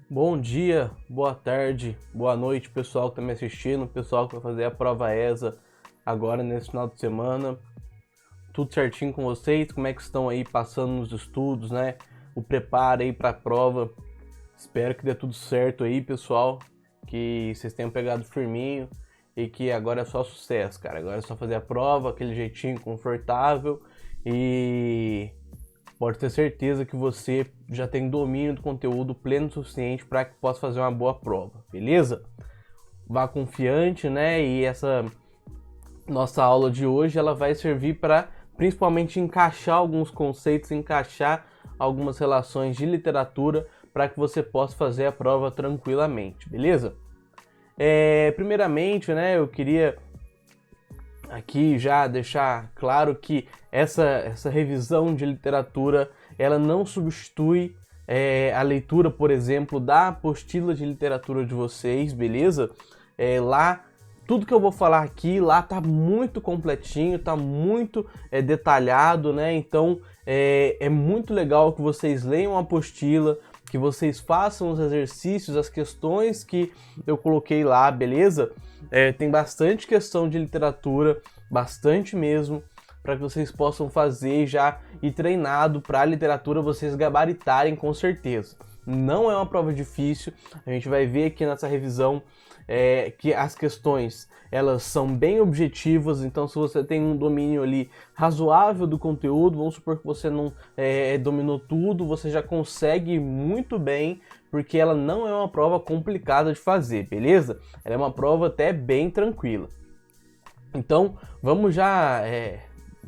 Bom dia, boa tarde, boa noite, pessoal que está me assistindo, pessoal que vai fazer a prova ESA agora nesse final de semana. Tudo certinho com vocês? Como é que estão aí passando nos estudos, né? O preparo aí para a prova. Espero que dê tudo certo aí, pessoal, que vocês tenham pegado firminho e que agora é só sucesso, cara. Agora é só fazer a prova, aquele jeitinho confortável e pode ter certeza que você já tem domínio do conteúdo pleno o suficiente para que possa fazer uma boa prova, beleza? Vá confiante, né? E essa nossa aula de hoje ela vai servir para principalmente encaixar alguns conceitos, encaixar algumas relações de literatura para que você possa fazer a prova tranquilamente, beleza? Primeiramente, né, eu queria aqui já deixar claro que essa revisão de literatura ela não substitui a leitura, por exemplo, da apostila de literatura de vocês, beleza? Lá, tudo que eu vou falar aqui, lá tá muito completinho, tá muito detalhado, né? Então, é muito legal que vocês leiam a apostila, que vocês façam os exercícios, as questões que eu coloquei lá, beleza? Tem bastante questão de literatura, bastante mesmo, para que vocês possam fazer já e treinado para a literatura vocês gabaritarem com certeza. Não é uma prova difícil, a gente vai ver aqui nessa revisão que as questões elas são bem objetivas, então se você tem um domínio ali razoável do conteúdo, vamos supor que você não dominou tudo, você já consegue muito bem, porque ela não é uma prova complicada de fazer, beleza? Ela é uma prova até bem tranquila. Então, vamos já,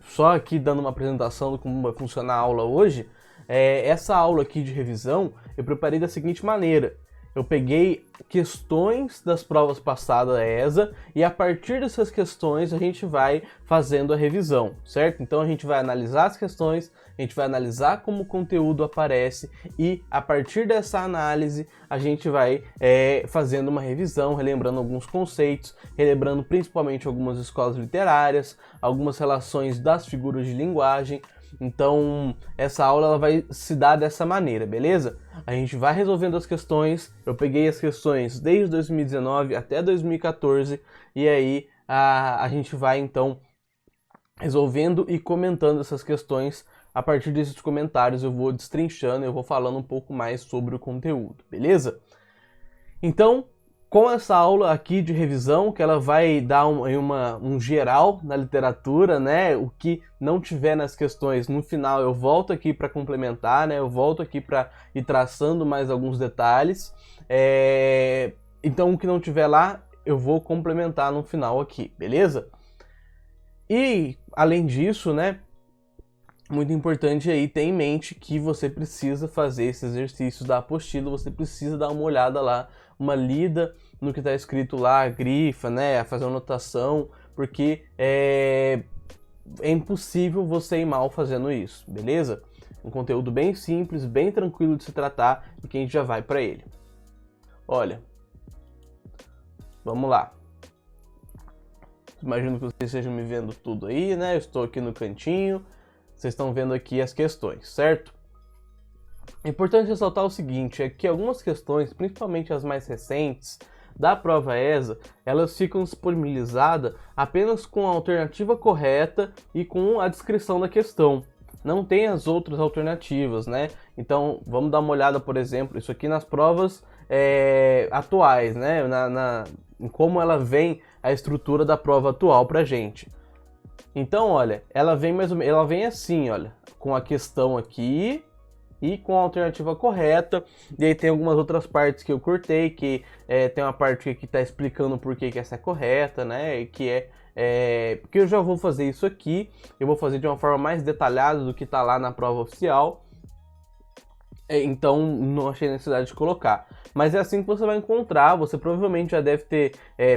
só aqui dando uma apresentação de como vai funcionar a aula hoje. Essa aula aqui de revisão eu preparei da seguinte maneira. Eu peguei questões das provas passadas da ESA e a partir dessas questões a gente vai fazendo a revisão, certo? Então a gente vai analisar as questões, a gente vai analisar como o conteúdo aparece e a partir dessa análise a gente vai fazendo uma revisão, relembrando alguns conceitos, relembrando principalmente algumas escolas literárias, algumas relações das figuras de linguagem. Então, essa aula ela vai se dar dessa maneira, beleza? A gente vai resolvendo as questões, eu peguei as questões desde 2019 até 2014, e aí a gente vai então resolvendo e comentando essas questões. A partir desses comentários eu vou destrinchando, eu vou falando um pouco mais sobre o conteúdo, beleza? Então, com essa aula aqui de revisão, que ela vai dar um geral na literatura, né? O que não tiver nas questões, no final eu volto aqui para complementar, né? Eu volto aqui para ir traçando mais alguns detalhes. Então, o que não tiver lá, eu vou complementar no final aqui, beleza? E, além disso, né? Muito importante aí ter em mente que você precisa fazer esse exercício da apostila, você precisa dar uma olhada lá, uma lida no que está escrito lá, grifa, né, fazer uma anotação, porque é impossível você ir mal fazendo isso, beleza? Um conteúdo bem simples, bem tranquilo de se tratar e que a gente já vai para ele. Olha, vamos lá. Imagino que vocês estejam me vendo tudo aí, né? Eu estou aqui no cantinho. Vocês estão vendo aqui as questões, certo? É importante ressaltar o seguinte, é que algumas questões, principalmente as mais recentes, da prova ESA, elas ficam disponibilizadas apenas com a alternativa correta e com a descrição da questão. Não tem as outras alternativas, né? Então, vamos dar uma olhada, por exemplo, isso aqui nas provas atuais, né? Em como ela vem a estrutura da prova atual pra gente. Então, olha, ela vem mais ou menos, ela vem assim, olha, com a questão aqui e com a alternativa correta. E aí tem algumas outras partes que eu cortei, que tem uma parte que está explicando por que essa é correta, né? E que porque eu já vou fazer isso aqui, eu vou fazer de uma forma mais detalhada do que está lá na prova oficial. Então não achei necessidade de colocar. Mas é assim que você vai encontrar, você provavelmente já deve ter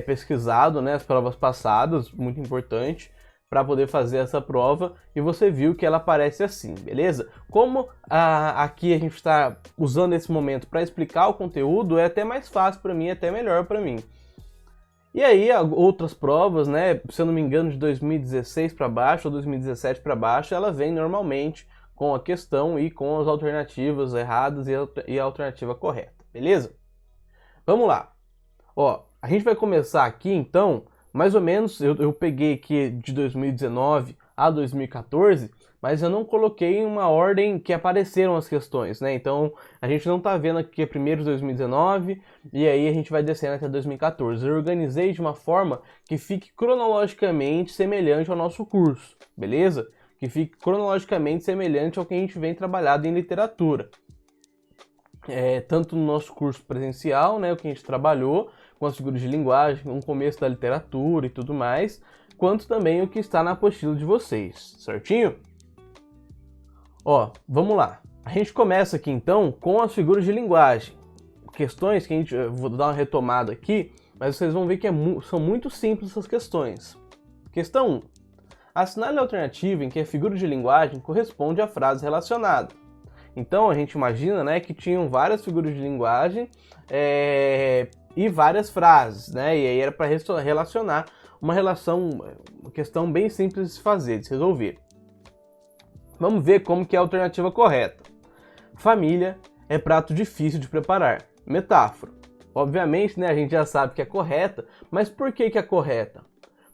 pesquisado, né, as provas passadas, muito importante, para poder fazer essa prova, e você viu que ela aparece assim, beleza? Como aqui a gente está usando esse momento para explicar o conteúdo, é até mais fácil para mim, até melhor para mim. E aí, outras provas, né, se eu não me engano, de 2016 para baixo ou 2017 para baixo, ela vem normalmente com a questão e com as alternativas erradas e a alternativa correta. beleza? Vamos lá. Ó, a gente vai começar aqui, então, mais ou menos, eu peguei aqui de 2019 a 2014, mas eu não coloquei em uma ordem que apareceram as questões, né? Então, a gente não tá vendo aqui primeiro 2019 e aí a gente vai descendo até 2014. Eu organizei de uma forma que fique cronologicamente semelhante ao nosso curso, beleza? Que fique cronologicamente semelhante ao que a gente vem trabalhando em literatura. Tanto no nosso curso presencial, né, o que a gente trabalhou com as figuras de linguagem, um começo da literatura e tudo mais, quanto também o que está na apostila de vocês, certinho? Ó, vamos lá. A gente começa aqui então com as figuras de linguagem. Questões que eu vou dar uma retomada aqui, mas vocês vão ver que são muito simples essas questões. Questão 1. Assinale a alternativa em que a figura de linguagem corresponde à frase relacionada. Então a gente imagina, né, que tinham várias figuras de linguagem e várias frases, né? E aí era para relacionar uma questão bem simples de se fazer, de se resolver. Vamos ver como que é a alternativa correta. Família é prato difícil de preparar. Metáfora. Obviamente, né, a gente já sabe que é correta, mas por que é correta?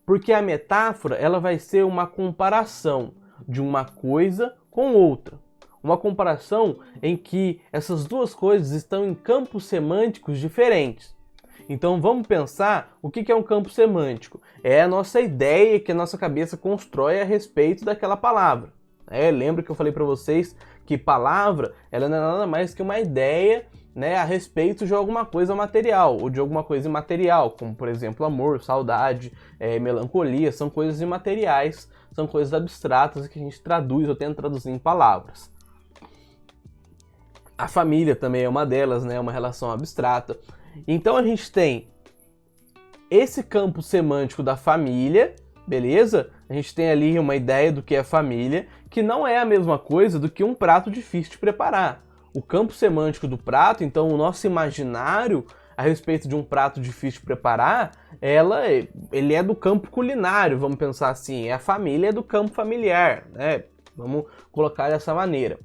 Porque a metáfora ela vai ser uma comparação de uma coisa com outra. Uma comparação em que essas duas coisas estão em campos semânticos diferentes. Então vamos pensar o que é um campo semântico. É a nossa ideia que a nossa cabeça constrói a respeito daquela palavra. Lembra que eu falei para vocês que palavra ela não é nada mais que uma ideia, né, a respeito de alguma coisa material ou de alguma coisa imaterial, como por exemplo amor, saudade, melancolia, são coisas imateriais, são coisas abstratas que a gente traduz ou tenta traduzir em palavras. A família também é uma delas, né, uma relação abstrata. Então a gente tem esse campo semântico da família, beleza? A gente tem ali uma ideia do que é família, que não é a mesma coisa do que um prato difícil de preparar. O campo semântico do prato, então o nosso imaginário a respeito de um prato difícil de preparar, ele é do campo culinário, vamos pensar assim, a família é do campo familiar, né? Vamos colocar dessa maneira.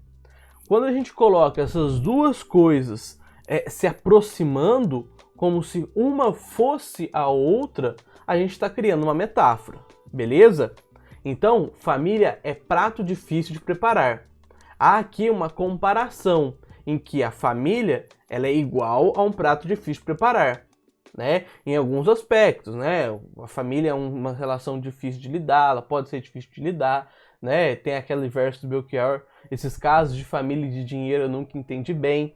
Quando a gente coloca essas duas coisas se aproximando, como se uma fosse a outra, a gente está criando uma metáfora, beleza? Então, família é prato difícil de preparar. Há aqui uma comparação em que a família ela é igual a um prato difícil de preparar, né? Em alguns aspectos, né? A família é uma relação difícil de lidar, ela pode ser difícil de lidar, né? Tem aquele verso do Belchior, esses casos de família e de dinheiro eu nunca entendi bem.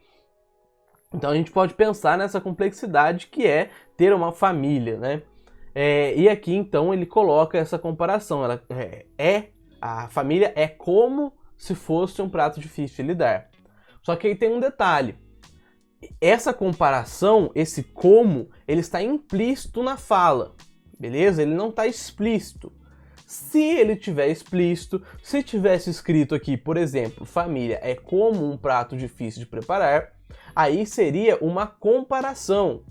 Então a gente pode pensar nessa complexidade que é ter uma família, né? E aqui então ele coloca essa comparação, a família é como se fosse um prato difícil de lidar. Só que aí tem um detalhe, essa comparação, esse como, ele está implícito na fala, beleza? Ele não está explícito. Se ele tiver explícito, se tivesse escrito aqui, por exemplo, família é como um prato difícil de preparar, aí seria uma comparação,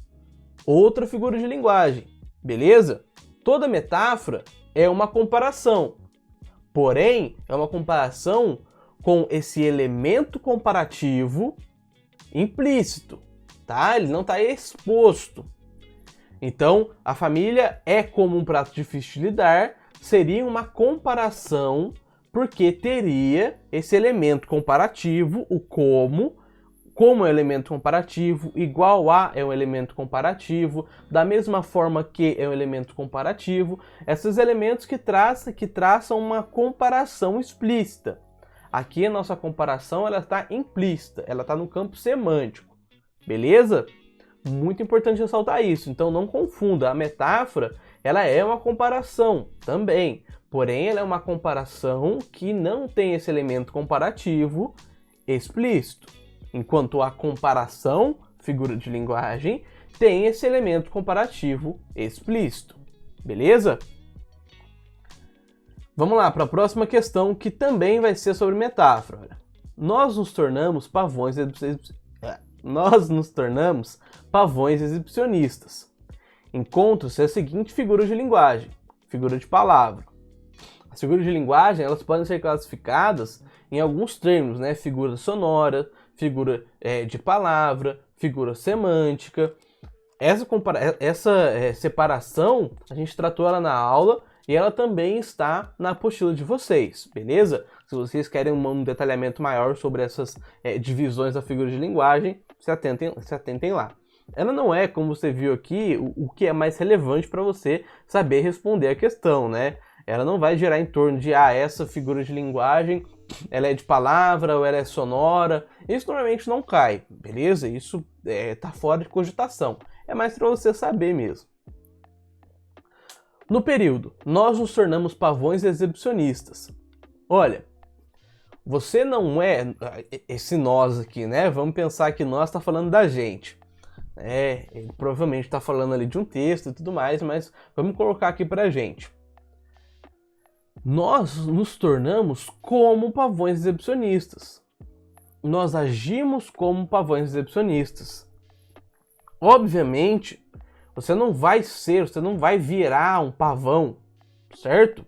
outra figura de linguagem, beleza? Toda metáfora é uma comparação, porém é uma comparação com esse elemento comparativo implícito, tá? Ele não está exposto. Então, a família é como um prato difícil de lidar, seria uma comparação, porque teria esse elemento comparativo, o como é um elemento comparativo, igual a é um elemento comparativo, da mesma forma que é um elemento comparativo, esses elementos que traçam uma comparação explícita. Aqui a nossa comparação ela está implícita, ela está no campo semântico, beleza? Muito importante ressaltar isso, então não confunda, a metáfora ela é uma comparação também, porém ela é uma comparação que não tem esse elemento comparativo explícito, enquanto a comparação, figura de linguagem, tem esse elemento comparativo explícito, beleza? Vamos lá para a próxima questão, que também vai ser sobre metáfora. Nós nos tornamos pavões exibicionistas. Encontra-se a seguinte figura de linguagem, figura de palavra. As figuras de linguagem elas podem ser classificadas em alguns termos, né? Figura sonora, figura de palavra, figura semântica. Essa separação, a gente tratou ela na aula e ela também está na apostila de vocês, beleza? Se vocês querem um detalhamento maior sobre essas divisões da figura de linguagem, se atentem lá. Ela não é, como você viu aqui, o que é mais relevante para você saber responder a questão, né? Ela não vai girar em torno de, essa figura de linguagem, ela é de palavra ou ela é sonora. Isso normalmente não cai, beleza? Isso tá fora de cogitação. É mais para você saber mesmo. No período, nós nos tornamos pavões exibicionistas. Olha, você não é esse nós aqui, né? Vamos pensar que nós está falando da gente. Ele provavelmente está falando ali de um texto e tudo mais, mas vamos colocar aqui pra gente. Nós nos tornamos como pavões exibicionistas. Nós agimos como pavões exibicionistas. Obviamente, você não vai virar um pavão, certo?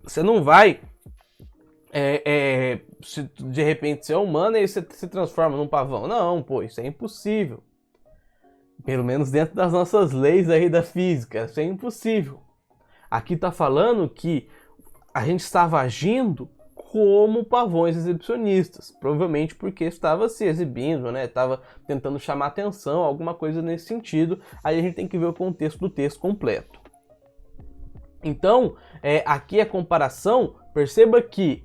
Você não vai, de repente, ser humano e você se transforma num pavão. Não, pô, isso é impossível. Pelo menos dentro das nossas leis aí da física, isso é impossível. Aqui está falando que a gente estava agindo como pavões exibicionistas, provavelmente porque estava se exibindo, né? Estava tentando chamar atenção, alguma coisa nesse sentido. Aí a gente tem que ver o contexto do texto completo. Então, aqui a comparação, perceba que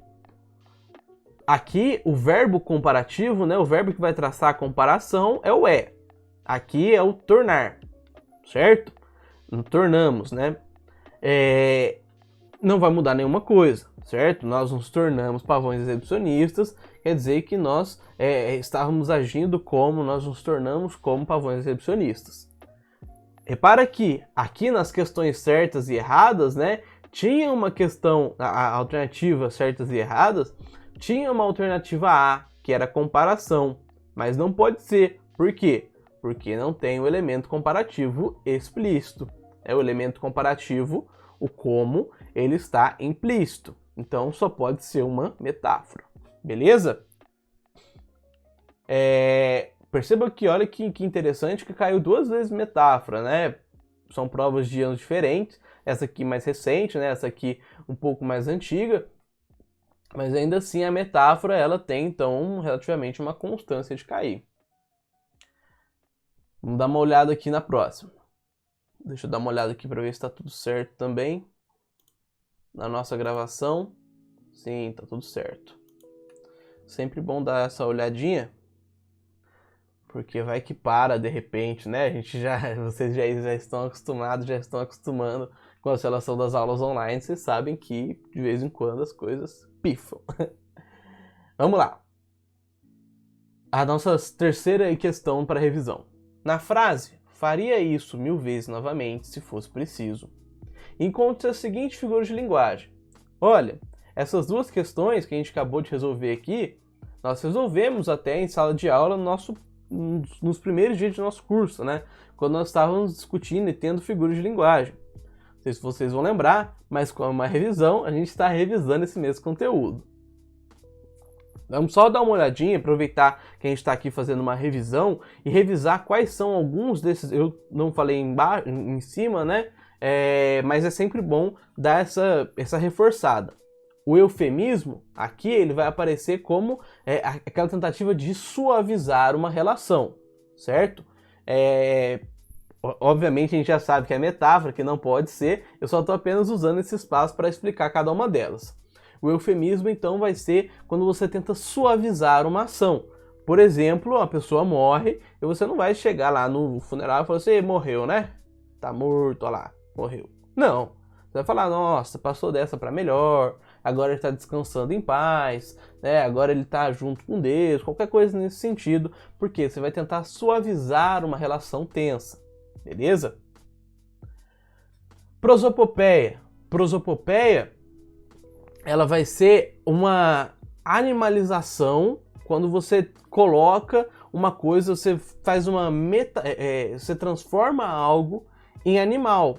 aqui o verbo comparativo, né? O verbo que vai traçar a comparação é o é. Aqui é o tornar, certo? Tornamos, né? Não vai mudar nenhuma coisa, certo? Nós nos tornamos pavões exibicionistas, quer dizer que nós estávamos agindo como, nós nos tornamos como pavões exibicionistas. Repara que aqui nas questões certas e erradas, né, tinha uma questão, a alternativa certas e erradas, tinha uma alternativa A, que era comparação, mas não pode ser. Por quê? Porque não tem o elemento comparativo explícito. É o elemento comparativo, o como, ele está implícito. Então, só pode ser uma metáfora. Beleza? Perceba que, olha que interessante que caiu 2 vezes metáfora, né? São provas de anos diferentes. Essa aqui mais recente, né? Essa aqui um pouco mais antiga. Mas ainda assim, a metáfora, ela tem, então, relativamente uma constância de cair. Vamos dar uma olhada aqui na próxima. Deixa eu dar uma olhada aqui para ver se está tudo certo também. Na nossa gravação. Sim, tá tudo certo. Sempre bom dar essa olhadinha. Porque vai que para de repente, né? Vocês já estão acostumados, já estão acostumando com a relação das aulas online. Vocês sabem que de vez em quando as coisas pifam. Vamos lá. A nossa terceira questão para revisão. Na frase, faria isso 1000 vezes novamente se fosse preciso. Encontre a seguinte figura de linguagem. Olha, essas 2 questões que a gente acabou de resolver aqui, nós resolvemos até em sala de aula nos primeiros dias do nosso curso, né? Quando nós estávamos discutindo e tendo figuras de linguagem. Não sei se vocês vão lembrar, mas com uma revisão, a gente está revisando esse mesmo conteúdo. Vamos só dar uma olhadinha, aproveitar que a gente está aqui fazendo uma revisão e revisar quais são alguns desses. Eu não falei em cima, né? Mas é sempre bom dar essa reforçada. O eufemismo, aqui ele vai aparecer como aquela tentativa de suavizar uma relação, certo? Obviamente a gente já sabe que é metáfora, que não pode ser, eu só estou apenas usando esse espaço para explicar cada uma delas. O eufemismo, então, vai ser quando você tenta suavizar uma ação. Por exemplo, a pessoa morre e você não vai chegar lá no funeral e falar assim, morreu, né? Tá morto, olha lá, morreu. Não. Você vai falar, nossa, passou dessa para melhor, agora ele está descansando em paz, né? Agora ele está junto com Deus, qualquer coisa nesse sentido, porque você vai tentar suavizar uma relação tensa, beleza? Prosopopeia. Prosopopeia, ela vai ser uma animalização quando você coloca uma coisa, você faz uma você transforma algo em animal,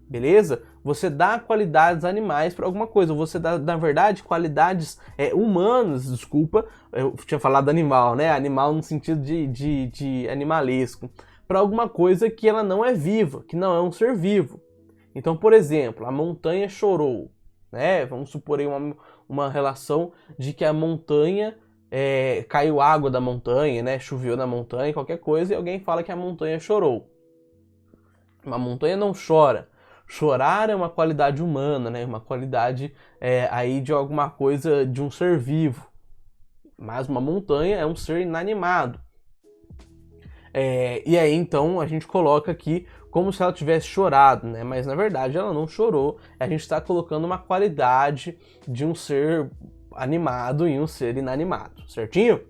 beleza? você dá qualidades animais para alguma coisa, você dá, na verdade, qualidades humanas, desculpa, eu tinha falado animal, né? Animal no sentido de animalesco, para alguma coisa que ela não é viva, que não é um ser vivo. Então, por exemplo, a montanha chorou, né? Vamos supor aí uma relação de que a montanha caiu água da montanha, né? Choveu na montanha, qualquer coisa, e alguém fala que a montanha chorou. Uma montanha não chora. Chorar é uma qualidade humana, né? Uma qualidade aí de alguma coisa, de um ser vivo. Mas uma montanha é um ser inanimado. E aí então a gente coloca aqui como se ela tivesse chorado, né? Mas na verdade ela não chorou. A gente está colocando uma qualidade de um ser animado em um ser inanimado, certinho?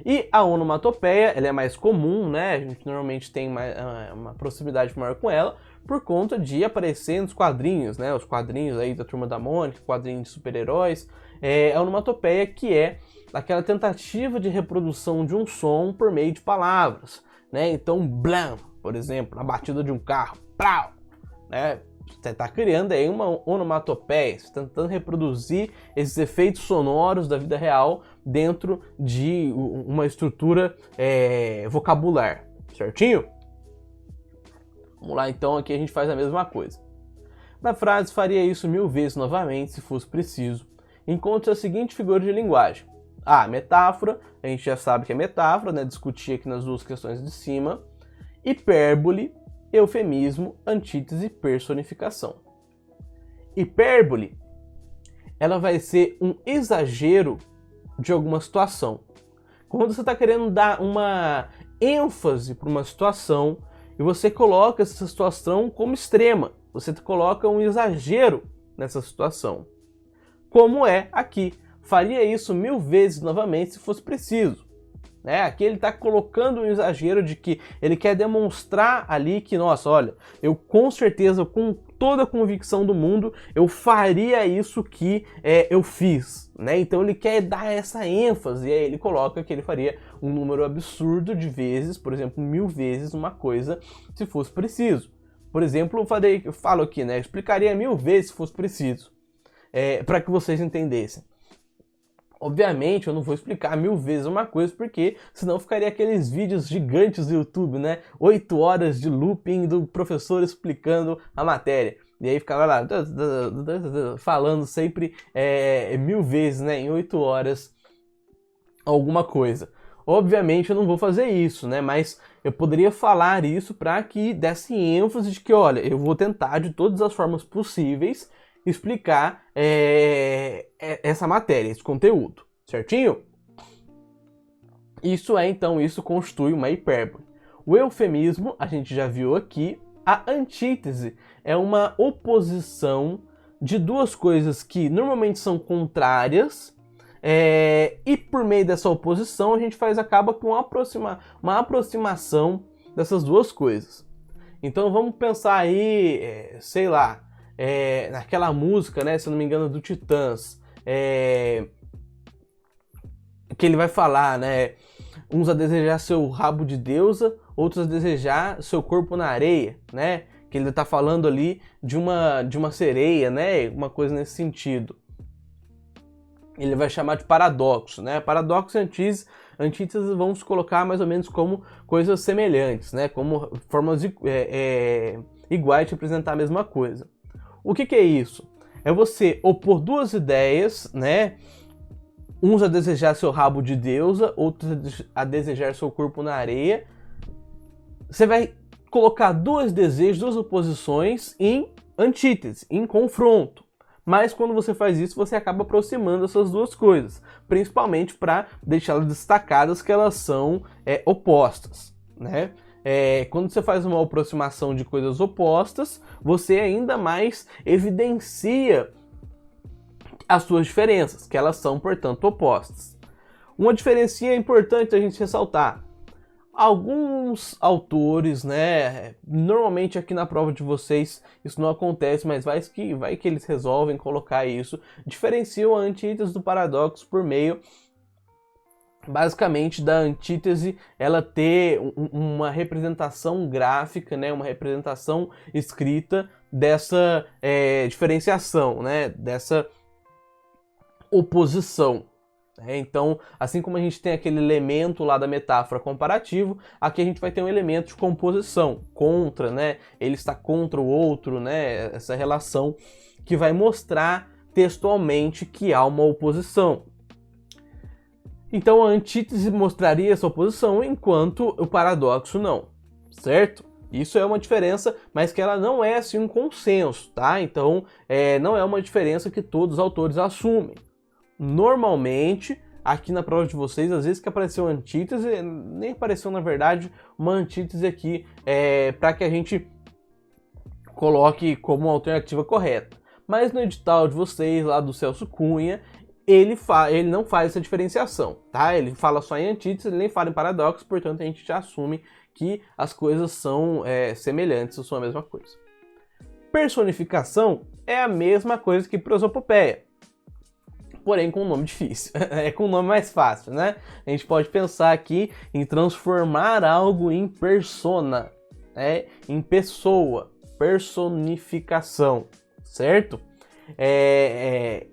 E a onomatopeia, ela é mais comum, né? A gente normalmente tem uma proximidade maior com ela por conta de aparecer nos quadrinhos, né? Os quadrinhos aí da Turma da Mônica, quadrinhos de super-heróis. A onomatopeia que é aquela tentativa de reprodução de um som por meio de palavras, né? Então, blam, por exemplo, na batida de um carro, plau, né? Você está criando aí uma onomatopeia, tentando reproduzir esses efeitos sonoros da vida real dentro de uma estrutura vocabular, certinho? Vamos lá, então aqui a gente faz a mesma coisa. Na frase, faria isso 1000 vezes novamente, se fosse preciso. Encontre a seguinte figura de linguagem. Metáfora, a gente já sabe que é metáfora, né? Discuti aqui nas duas questões de cima. Hipérbole, eufemismo, antítese, personificação. Hipérbole, ela vai ser um exagero de alguma situação. Quando você está querendo dar uma ênfase para uma situação e você coloca essa situação como extrema, você coloca um exagero nessa situação. Como é aqui, faria isso 1000 vezes novamente se fosse preciso. Aqui ele está colocando um exagero de que ele quer demonstrar ali que, nossa, olha, eu com certeza, com toda a convicção do mundo, eu faria isso que eu fiz, né? Então ele quer dar essa ênfase, e aí ele coloca que ele faria um número absurdo de vezes, por exemplo, 1000 vezes uma coisa, se fosse preciso. Por exemplo, eu falo aqui, né? Eu explicaria 1000 vezes se fosse preciso, para que vocês entendessem. Obviamente eu não vou explicar 1000 vezes uma coisa, porque senão ficaria aqueles vídeos gigantes do YouTube, né? 8 horas de looping do professor explicando a matéria. E aí ficava lá falando sempre 1000 vezes, né? Em 8 horas alguma coisa. Obviamente eu não vou fazer isso, né? Mas eu poderia falar isso para que desse ênfase de que, olha, eu vou tentar de todas as formas possíveis explicar essa matéria, esse conteúdo, certinho? Isso constitui uma hipérbole. O eufemismo, a gente já viu aqui. A antítese é uma oposição de duas coisas que normalmente são contrárias, e por meio dessa oposição a gente acaba com uma aproximação dessas duas coisas. Então vamos pensar aí, sei lá, naquela música, né, se eu não me engano, do Titãs, que ele vai falar, né, uns a desejar seu rabo de deusa, outros a desejar seu corpo na areia, né, que ele está falando ali de uma sereia, né, uma coisa nesse sentido. Ele vai chamar de paradoxo, né, paradoxo e antítese vamos colocar mais ou menos como coisas semelhantes, né, como formas iguais de apresentar a mesma coisa. O que é isso? É você opor duas ideias, né? Uns a desejar seu rabo de deusa, outros a desejar seu corpo na areia. Você vai colocar dois desejos, duas oposições em antítese, em confronto. Mas quando você faz isso, você acaba aproximando essas duas coisas, principalmente para deixá-las destacadas que elas são opostas, né? Quando você faz uma aproximação de coisas opostas, você ainda mais evidencia as suas diferenças, que elas são, portanto, opostas. Uma diferença importante a gente ressaltar. Alguns autores, né, normalmente aqui na prova de vocês isso não acontece, mas vai que eles resolvem colocar isso, diferenciam a antítese do paradoxo por meio basicamente da antítese ela ter uma representação gráfica, né, uma representação escrita dessa diferenciação, né, dessa oposição. Então, assim como a gente tem aquele elemento lá da metáfora comparativo, aqui a gente vai ter um elemento de composição, contra, né, ele está contra o outro, né, essa relação que vai mostrar textualmente que há uma oposição. Então a antítese mostraria essa oposição, enquanto o paradoxo não, certo? Isso é uma diferença, mas que ela não é assim um consenso, tá? Então não é uma diferença que todos os autores assumem. Normalmente, aqui na prova de vocês, às vezes que apareceu antítese, nem apareceu na verdade uma antítese aqui para que a gente coloque como alternativa correta. Mas no edital de vocês, lá do Celso Cunha, ele não faz essa diferenciação, tá? Ele fala só em antítese, ele nem fala em paradoxo, portanto a gente já assume que as coisas são semelhantes, ou são a mesma coisa. Personificação é a mesma coisa que prosopopeia, porém com um nome difícil, com um nome mais fácil, né? A gente pode pensar aqui em transformar algo em persona, em pessoa, personificação, certo?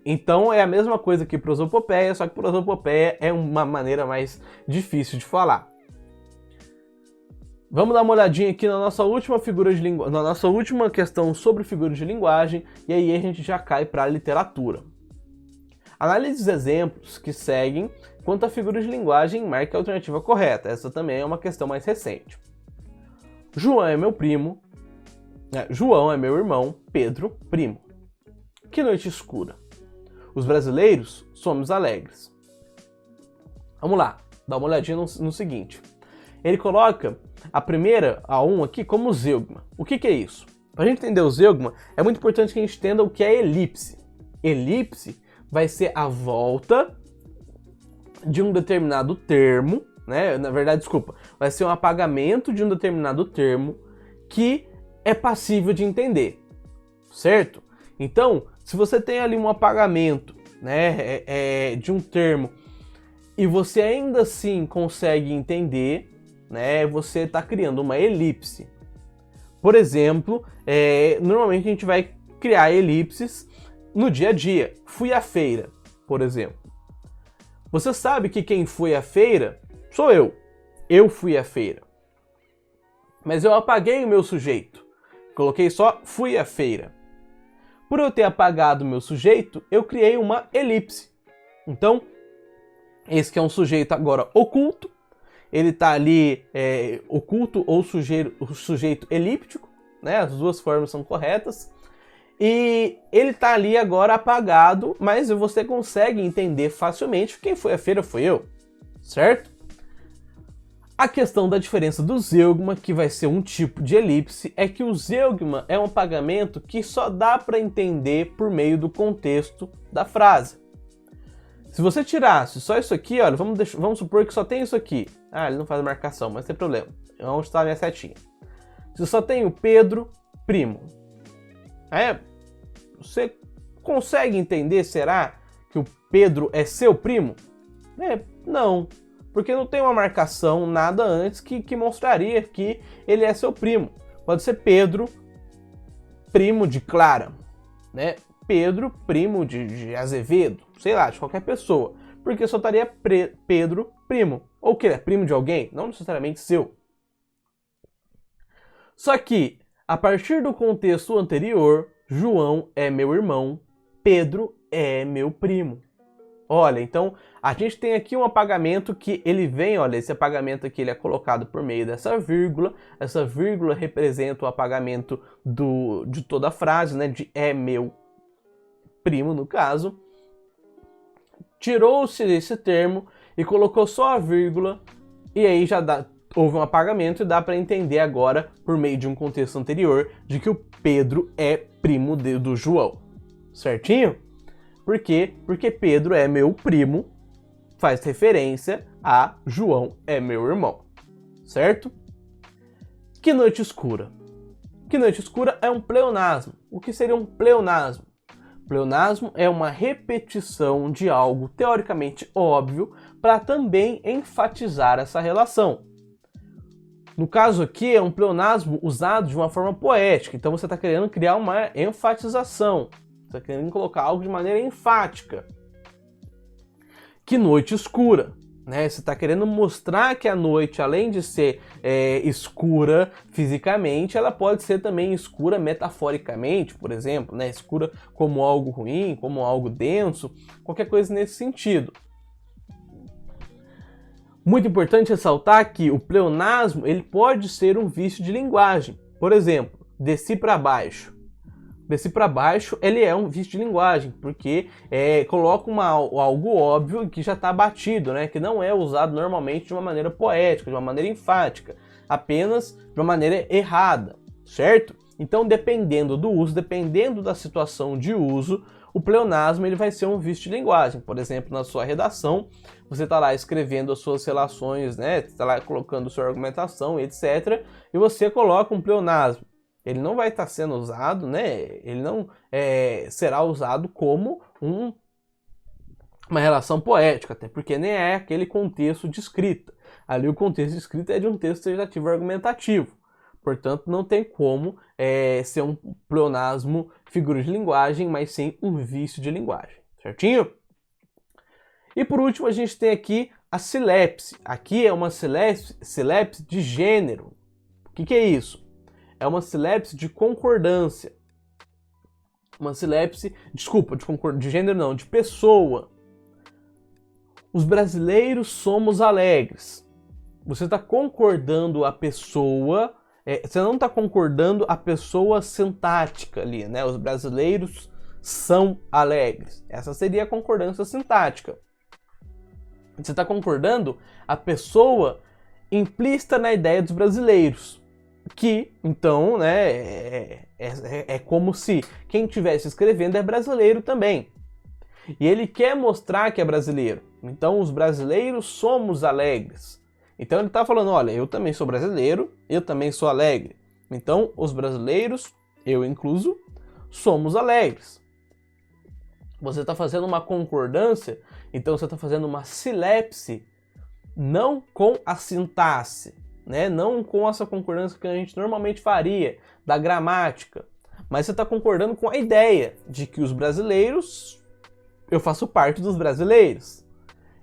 Então é a mesma coisa que prosopopeia, só que prosopopeia é uma maneira mais difícil de falar. Vamos dar uma olhadinha aqui na nossa última na nossa última questão sobre figuras de linguagem, e aí a gente já cai para a literatura. Analise os exemplos que seguem quanto a figuras de linguagem, marque a alternativa correta. Essa também é uma questão mais recente. João é meu primo. João é meu irmão. Pedro, primo. Que noite escura. Os brasileiros somos alegres. Vamos lá, dá uma olhadinha no seguinte. Ele coloca a primeira, a 1 aqui, como zeugma. O que é isso? Para a gente entender o zeugma, é muito importante que a gente entenda o que é elipse. Elipse vai ser a volta de um determinado termo, né? Na verdade, desculpa, vai ser um apagamento de um determinado termo que é passível de entender, certo? Então, se você tem ali um apagamento, né, de um termo e você ainda assim consegue entender, né, você está criando uma elipse. Por exemplo, normalmente a gente vai criar elipses no dia a dia. Fui à feira, por exemplo. Você sabe que quem foi à feira sou eu. Eu fui à feira. Mas eu apaguei o meu sujeito. Coloquei só fui à feira. Por eu ter apagado o meu sujeito, eu criei uma elipse. Então, esse que é um sujeito agora oculto, ele está ali oculto ou sujeito elíptico, né? As duas formas são corretas. E ele está ali agora apagado, mas você consegue entender facilmente que quem foi à feira foi eu, certo? A questão da diferença do zeugma, que vai ser um tipo de elipse, é que o zeugma é um apagamento que só dá para entender por meio do contexto da frase. Se você tirasse só isso aqui, olha, vamos supor que só tem isso aqui. Ah, ele não faz marcação, mas não tem problema. Onde está a minha setinha? Se só tem o Pedro, primo. Você consegue entender, será, que o Pedro é seu primo? Não. Porque não tem uma marcação, nada antes que mostraria que ele é seu primo. Pode ser Pedro, primo de Clara, né? Pedro, primo de Azevedo, sei lá, de qualquer pessoa. Porque só estaria Pedro, primo. Ou que ele é primo de alguém, não necessariamente seu. Só que, a partir do contexto anterior, João é meu irmão, Pedro é meu primo. Olha, então a gente tem aqui um apagamento que ele vem, olha, esse apagamento aqui ele é colocado por meio dessa vírgula. Essa vírgula representa o apagamento de toda a frase, né, de é meu primo, no caso. Tirou-se esse termo e colocou só a vírgula, e aí já houve um apagamento e dá para entender agora, por meio de um contexto anterior, de que o Pedro é primo do João. Certinho? Por quê? Porque Pedro é meu primo, faz referência a João é meu irmão. Certo? Que noite escura. Que noite escura é um pleonasmo. O que seria um pleonasmo? Pleonasmo é uma repetição de algo teoricamente óbvio para também enfatizar essa relação. No caso aqui, é um pleonasmo usado de uma forma poética, então você está querendo criar uma enfatização, você está querendo colocar algo de maneira enfática. Que noite escura, né? Você está querendo mostrar que a noite, além de ser escura fisicamente, ela pode ser também escura metaforicamente, por exemplo, né? Escura como algo ruim, como algo denso, qualquer coisa nesse sentido. Muito importante ressaltar que o pleonasmo ele pode ser um vício de linguagem. Por exemplo, desci para baixo. Desci para baixo ele é um vício de linguagem, porque coloca algo óbvio que já está batido, né? Que não é usado normalmente de uma maneira poética, de uma maneira enfática, apenas de uma maneira errada, certo? Então, dependendo do uso, dependendo da situação de uso, o pleonasmo ele vai ser um vício de linguagem. Por exemplo, na sua redação, você está lá escrevendo as suas relações, né? Está lá colocando sua argumentação, etc. E você coloca um pleonasmo. Ele não vai estar sendo usado, né? Ele não será usado como uma relação poética, até porque nem é aquele contexto de escrita. Ali o contexto de escrita é de um texto associativo argumentativo. Portanto, não tem como ser um pleonasmo figura de linguagem, mas sim um vício de linguagem, certinho? E por último, a gente tem aqui a silepse. Aqui é uma silepse de gênero. O que é isso? É uma silepse de concordância. Uma silepse, desculpa, de gênero não, de pessoa. Os brasileiros somos alegres. Você está concordando a pessoa... você não está concordando a pessoa sintática ali, né? Os brasileiros são alegres. Essa seria a concordância sintática. Você está concordando a pessoa implícita na ideia dos brasileiros. Que, então, né, é como se quem estivesse escrevendo é brasileiro também. E ele quer mostrar que é brasileiro. Então, os brasileiros somos alegres. Então ele está falando, olha, eu também sou brasileiro, eu também sou alegre. Então os brasileiros, eu incluso, somos alegres. Você está fazendo uma concordância, então você está fazendo uma silepse, não com a sintaxe, né? Não com essa concordância que a gente normalmente faria, da gramática. Mas você está concordando com a ideia de que os brasileiros, eu faço parte dos brasileiros.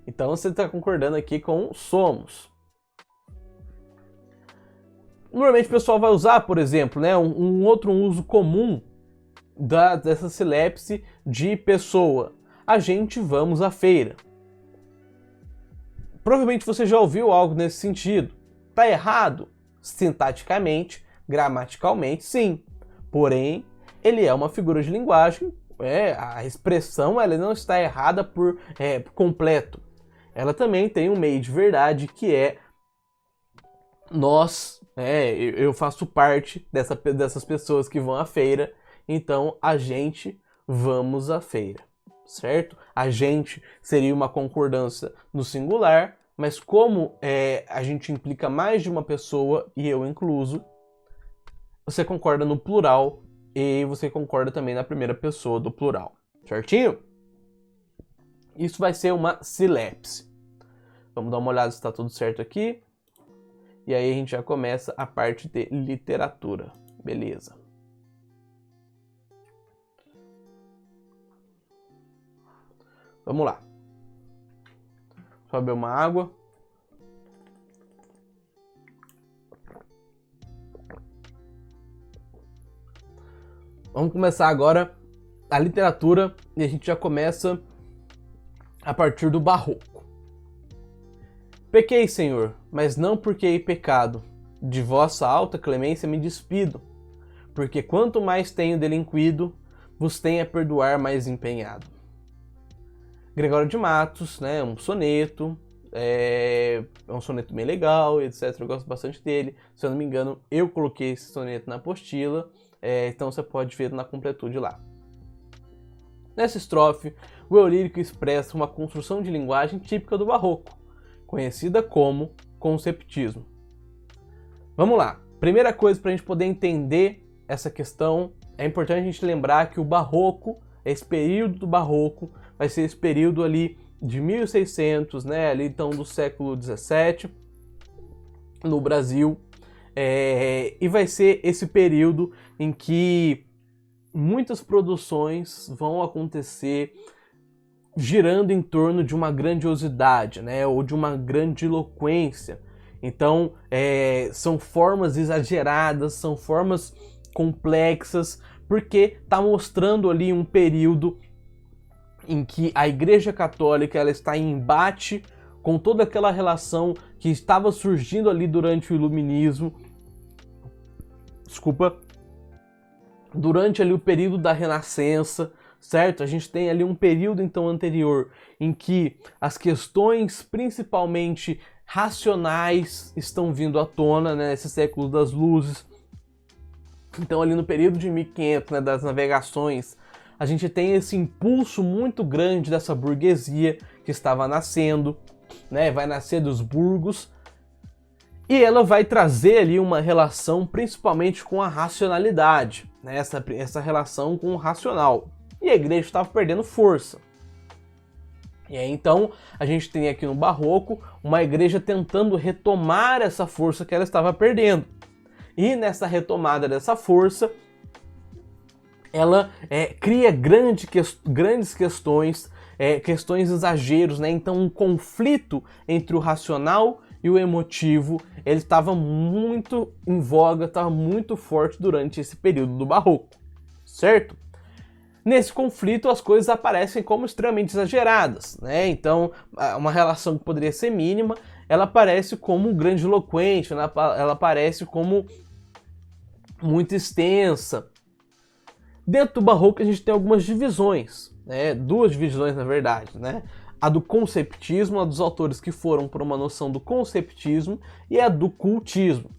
Então você está concordando aqui com somos. Normalmente o pessoal vai usar, por exemplo, né, um outro uso comum dessa silepse de pessoa. A gente vamos à feira. Provavelmente você já ouviu algo nesse sentido. Tá errado? Sintaticamente, gramaticalmente, sim. Porém, ele é uma figura de linguagem. A expressão ela não está errada por completo. Ela também tem um meio de verdade que é nós, eu faço parte dessas pessoas que vão à feira, então a gente vamos à feira, certo? A gente seria uma concordância no singular, mas como a gente implica mais de uma pessoa, e eu incluso, você concorda no plural e você concorda também na primeira pessoa do plural, certinho? Isso vai ser uma silepse. Vamos dar uma olhada se está tudo certo aqui. E aí a gente já começa a parte de literatura. Beleza. Vamos lá. Só beber uma água. Vamos começar agora a literatura e a gente já começa a partir do Barroco. Pequei, Senhor, mas não porque hei pecado. De vossa alta clemência me despido, porque quanto mais tenho delinquido, vos tenho a perdoar mais empenhado. Gregório de Matos, né, um soneto, é um soneto bem legal, etc. Eu gosto bastante dele. Se eu não me engano, eu coloquei esse soneto na apostila, então você pode ver na completude lá. Nessa estrofe, o eu lírico expressa uma construção de linguagem típica do Barroco, conhecida como conceptismo. Vamos lá. Primeira coisa para a gente poder entender essa questão, é importante a gente lembrar que o Barroco esse período do Barroco vai ser esse período ali de 1600, né, ali então do século 17 no Brasil, e vai ser esse período em que muitas produções vão acontecer girando em torno de uma grandiosidade, né, ou de uma grandiloquência. Então, são formas exageradas, são formas complexas, porque está mostrando ali um período em que a Igreja Católica ela está em embate com toda aquela relação que estava surgindo ali durante o Iluminismo, durante ali o período da Renascença, certo? A gente tem ali um período então anterior em que as questões principalmente racionais estão vindo à tona, né, nesse século das luzes. Então ali no período de 1500, né, das navegações, a gente tem esse impulso muito grande dessa burguesia que estava nascendo, né, vai nascer dos burgos, e ela vai trazer ali uma relação principalmente com a racionalidade, né, essa relação com o racional. E a igreja estava perdendo força. E aí então a gente tem aqui no Barroco uma igreja tentando retomar essa força que ela estava perdendo. E nessa retomada dessa força, ela cria grandes questões, questões exageros, né? Então um conflito entre o racional e o emotivo, ele estava muito em voga, estava muito forte durante esse período do Barroco, certo? Nesse conflito, as coisas aparecem como extremamente exageradas, né? Então, uma relação que poderia ser mínima, ela aparece como grandiloquente, ela aparece como muito extensa. Dentro do Barroco, a gente tem algumas divisões, né? Duas divisões, na verdade, né? A do conceptismo, a dos autores que foram por uma noção do conceptismo, e a do cultismo.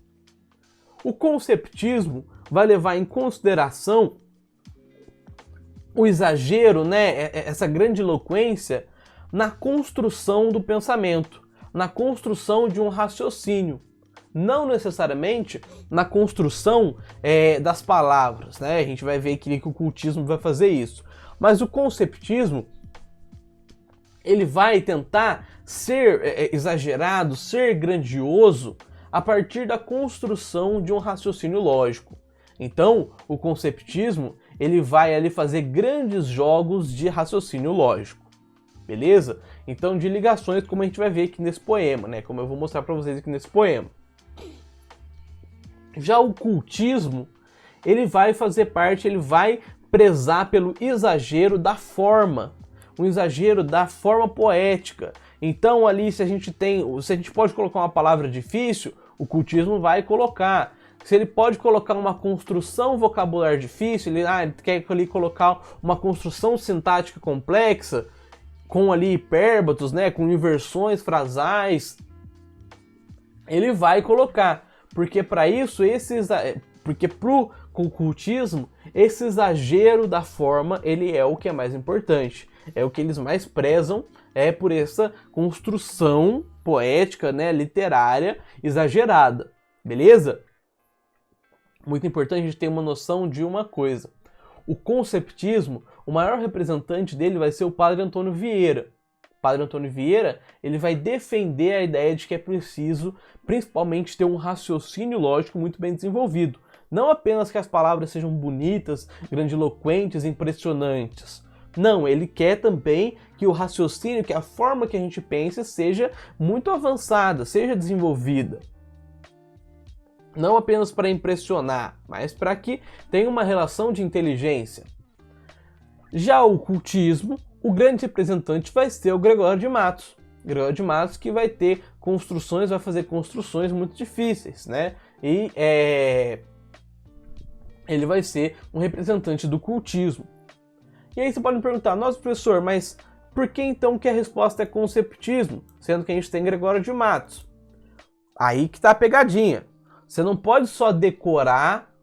O conceptismo vai levar em consideração o exagero, né, essa grandiloquência na construção do pensamento, na construção de um raciocínio, não necessariamente na construção das palavras, né? A gente vai ver que o cultismo vai fazer isso, mas o conceptismo ele vai tentar ser exagerado, ser grandioso a partir da construção de um raciocínio lógico. Então, o conceptismo ele vai ali fazer grandes jogos de raciocínio lógico, beleza? Então, de ligações, como a gente vai ver aqui nesse poema, né? Como eu vou mostrar para vocês aqui nesse poema. Já o cultismo, ele vai fazer parte, ele vai prezar pelo exagero da forma, um exagero da forma poética. Então, ali, se a gente pode colocar uma palavra difícil, o cultismo vai colocar. Se ele pode colocar uma construção vocabular difícil, ele quer ali colocar uma construção sintática complexa, com ali hipérbatos, né, com inversões frasais, ele vai colocar. Porque para isso, porque pro cultismo, esse exagero da forma, ele é o que é mais importante. É o que eles mais prezam, por essa construção poética, né, literária exagerada. Beleza? Muito importante a gente ter uma noção de uma coisa. O conceptismo, o maior representante dele vai ser o Padre Antônio Vieira. O Padre Antônio Vieira, ele vai defender a ideia de que é preciso, principalmente, ter um raciocínio lógico muito bem desenvolvido. Não apenas que as palavras sejam bonitas, grandiloquentes, impressionantes. Não, ele quer também que o raciocínio, que a forma que a gente pensa seja muito avançada, seja desenvolvida. Não apenas para impressionar, mas para que tenha uma relação de inteligência. Já o cultismo, o grande representante vai ser o Gregório de Matos. Gregório de Matos que vai ter construções, vai fazer construções muito difíceis, né? E ele vai ser um representante do cultismo. E aí você pode me perguntar, nossa professor, mas por que então que a resposta é conceptismo, sendo que a gente tem Gregório de Matos? Aí que tá a pegadinha. Você não pode só decorar,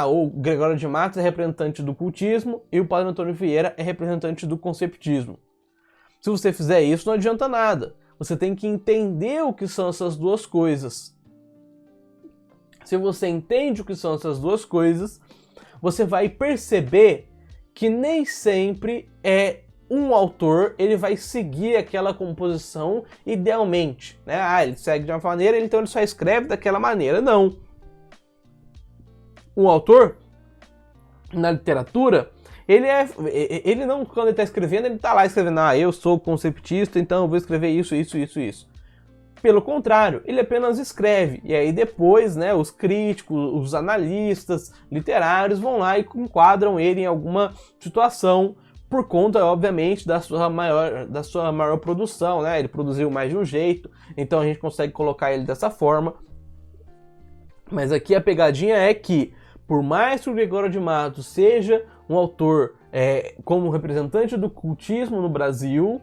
o Gregório de Matos é representante do cultismo e o Padre Antônio Vieira é representante do conceptismo. Se você fizer isso, não adianta nada. Você tem que entender o que são essas duas coisas. Se você entende o que são essas duas coisas, você vai perceber que nem sempre um autor ele vai seguir aquela composição idealmente, né? Ele segue de uma maneira, então ele só escreve daquela maneira. Não. O autor, na literatura, ele não, quando ele está escrevendo, ele está lá escrevendo, eu sou conceptista, então eu vou escrever isso. Pelo contrário, ele apenas escreve, e aí depois, né, os críticos, os analistas literários vão lá e enquadram ele em alguma situação, por conta, obviamente, da sua maior produção, né? Ele produziu mais de um jeito, então a gente consegue colocar ele dessa forma. Mas aqui a pegadinha é que, por mais que o Gregório de Matos seja um autor como representante do cultismo no Brasil,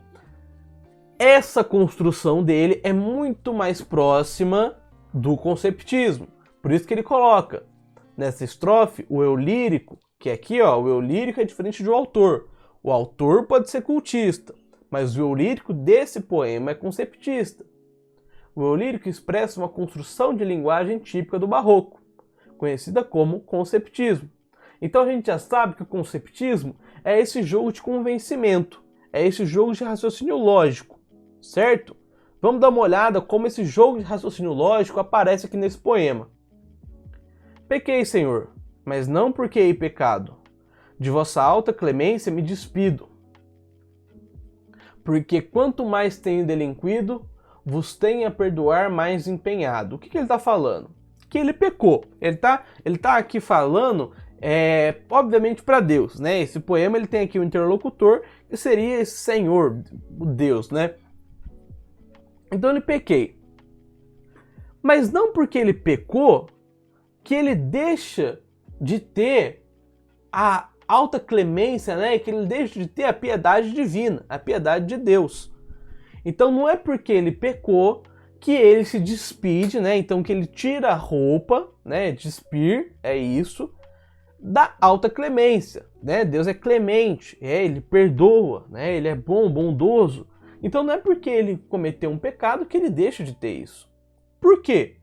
essa construção dele é muito mais próxima do conceptismo. Por isso que ele coloca nessa estrofe o eu lírico, que aqui, o eu lírico é diferente do autor. O autor pode ser cultista, mas o eu lírico desse poema é conceptista. O eu lírico expressa uma construção de linguagem típica do barroco, conhecida como conceptismo. Então a gente já sabe que o conceptismo é esse jogo de convencimento, é esse jogo de raciocínio lógico, certo? Vamos dar uma olhada como esse jogo de raciocínio lógico aparece aqui nesse poema. Pequei, Senhor, mas não porque hei pecado. De vossa alta clemência me despido. Porque quanto mais tenho delinquido, vos tenho a perdoar mais empenhado. O que ele está falando? Que ele pecou. Ele tá aqui falando, obviamente, para Deus, né? Esse poema ele tem aqui um interlocutor, que seria esse Senhor, o Deus, né? Então ele pequei. Mas não porque ele pecou, que ele deixa de ter a alta clemência, né? Que ele deixa de ter a piedade divina, a piedade de Deus. Então não é porque ele pecou que ele se despide, né? Então que ele tira a roupa, né? Despir, é isso, da alta clemência, né? Deus é clemente, ele perdoa, né? Ele é bom, bondoso. Então não é porque ele cometeu um pecado que ele deixa de ter isso. Por quê?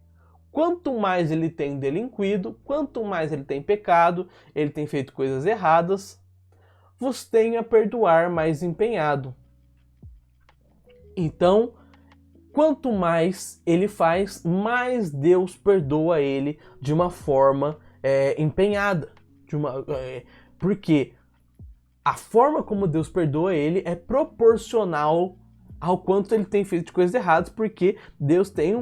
Quanto mais ele tem delinquido, quanto mais ele tem pecado, ele tem feito coisas erradas, vos tenho a perdoar mais empenhado. Então, quanto mais ele faz, mais Deus perdoa ele de uma forma empenhada. Porque a forma como Deus perdoa ele é proporcional ao quanto ele tem feito de coisas erradas, porque Deus tem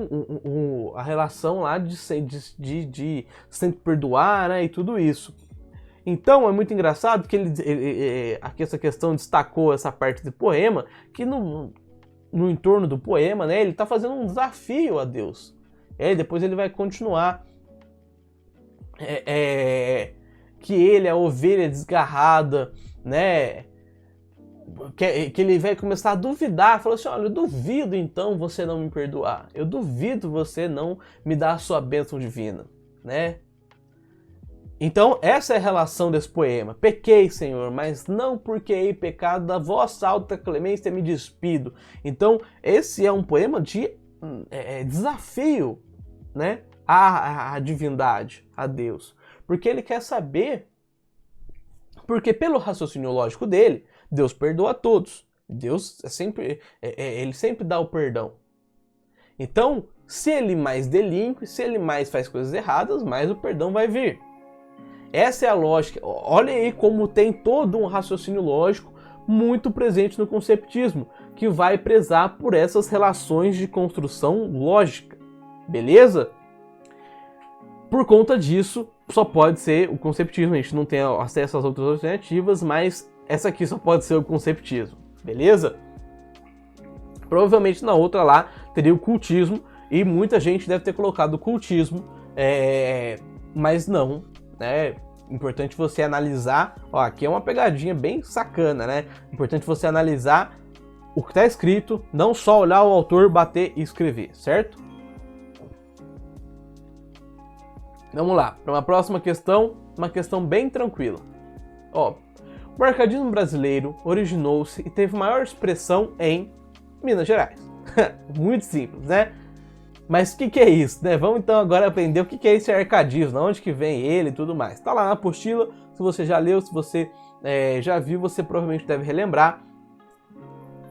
a relação lá de sempre perdoar, né, e tudo isso. Então é muito engraçado que aqui essa questão destacou essa parte do poema, que no entorno do poema, né, ele está fazendo um desafio a Deus. Depois ele vai continuar que ele é a ovelha desgarrada, né? Que ele vai começar a duvidar, falou assim, olha, eu duvido então você não me perdoar, eu duvido você não me dar a sua bênção divina, né? Então essa é a relação desse poema. Pequei, Senhor, mas não porque hei pecado, da vossa alta clemência me despido. Então esse é um poema de desafio, né, à divindade, a Deus, porque ele quer saber, porque pelo raciocínio lógico dele, Deus perdoa a todos. Deus ele sempre dá o perdão. Então, se ele mais delinque, se ele mais faz coisas erradas, mais o perdão vai vir. Essa é a lógica. Olha aí como tem todo um raciocínio lógico muito presente no conceptismo, que vai prezar por essas relações de construção lógica. Beleza? Por conta disso, só pode ser o conceptismo. A gente não tem acesso às outras alternativas, mas essa aqui só pode ser o conceptismo, beleza? Provavelmente na outra lá teria o cultismo, e muita gente deve ter colocado o cultismo, mas não, né? Importante você analisar, aqui é uma pegadinha bem sacana, né? Importante você analisar o que está escrito, não só olhar o autor, bater e escrever, certo? Vamos lá, para uma próxima questão, uma questão bem tranquila. O arcadismo brasileiro originou-se e teve maior expressão em Minas Gerais. Muito simples, né? Mas o que é isso, né? Vamos então agora aprender o que é esse arcadismo, onde que vem ele e tudo mais. Tá lá na apostila, se você já leu, se você já viu, você provavelmente deve relembrar,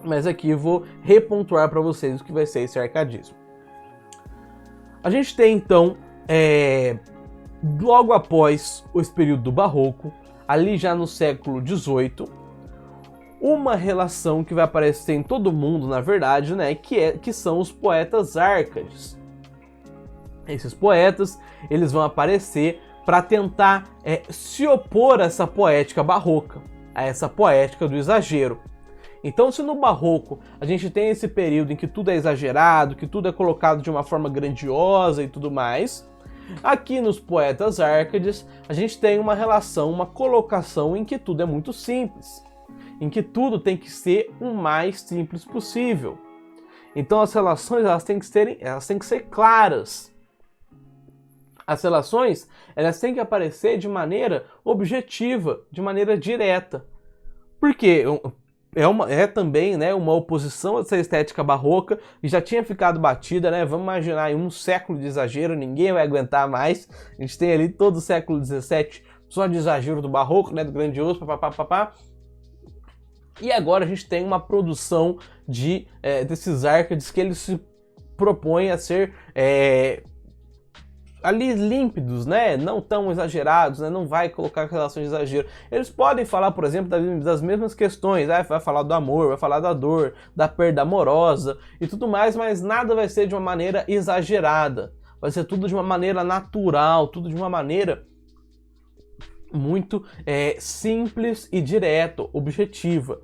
mas aqui eu vou repontuar para vocês o que vai ser esse arcadismo. A gente tem então, logo após esse período do Barroco, ali já no século XVIII, uma relação que vai aparecer em todo mundo, na verdade, né, que são os poetas árcades. Esses poetas, eles vão aparecer para tentar se opor a essa poética barroca, a essa poética do exagero. Então, se no Barroco a gente tem esse período em que tudo é exagerado, que tudo é colocado de uma forma grandiosa e tudo mais, aqui nos poetas árcades a gente tem uma relação, uma colocação em que tudo é muito simples, em que tudo tem que ser o mais simples possível. Então as relações elas têm que ser claras. As relações elas têm que aparecer de maneira objetiva, de maneira direta. Porque é também, né, uma oposição a essa estética barroca que já tinha ficado batida, né? Vamos imaginar em um século de exagero, ninguém vai aguentar mais. A gente tem ali todo o século XVII só de exagero do barroco, né, do grandioso, papapá. E agora a gente tem uma produção desses árcades que eles se propõem a ser ali límpidos, né? Não tão exagerados, né? Não vai colocar relações de exagero. Eles podem falar, por exemplo, das mesmas questões, vai falar do amor, vai falar da dor, da perda amorosa e tudo mais, mas nada vai ser de uma maneira exagerada. Vai ser tudo de uma maneira natural, tudo de uma maneira muito simples e direta, objetiva.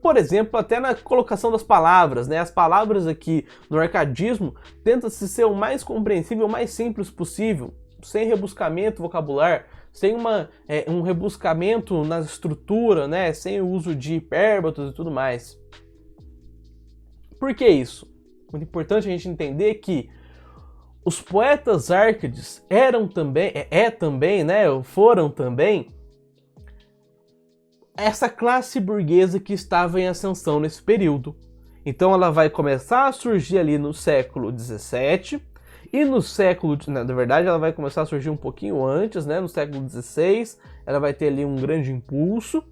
Por exemplo, até na colocação das palavras, né? As palavras aqui no arcadismo tenta-se ser o mais compreensível, o mais simples possível, sem rebuscamento vocabular, sem um rebuscamento na estrutura, né? Sem o uso de hipérbatos e tudo mais. Por que isso? Muito importante a gente entender que os poetas árcades foram também essa classe burguesa que estava em ascensão nesse período. Então ela vai começar a surgir ali no século XVII e no século... Na verdade ela vai começar a surgir um pouquinho antes, né? No século XVI ela vai ter ali um grande impulso.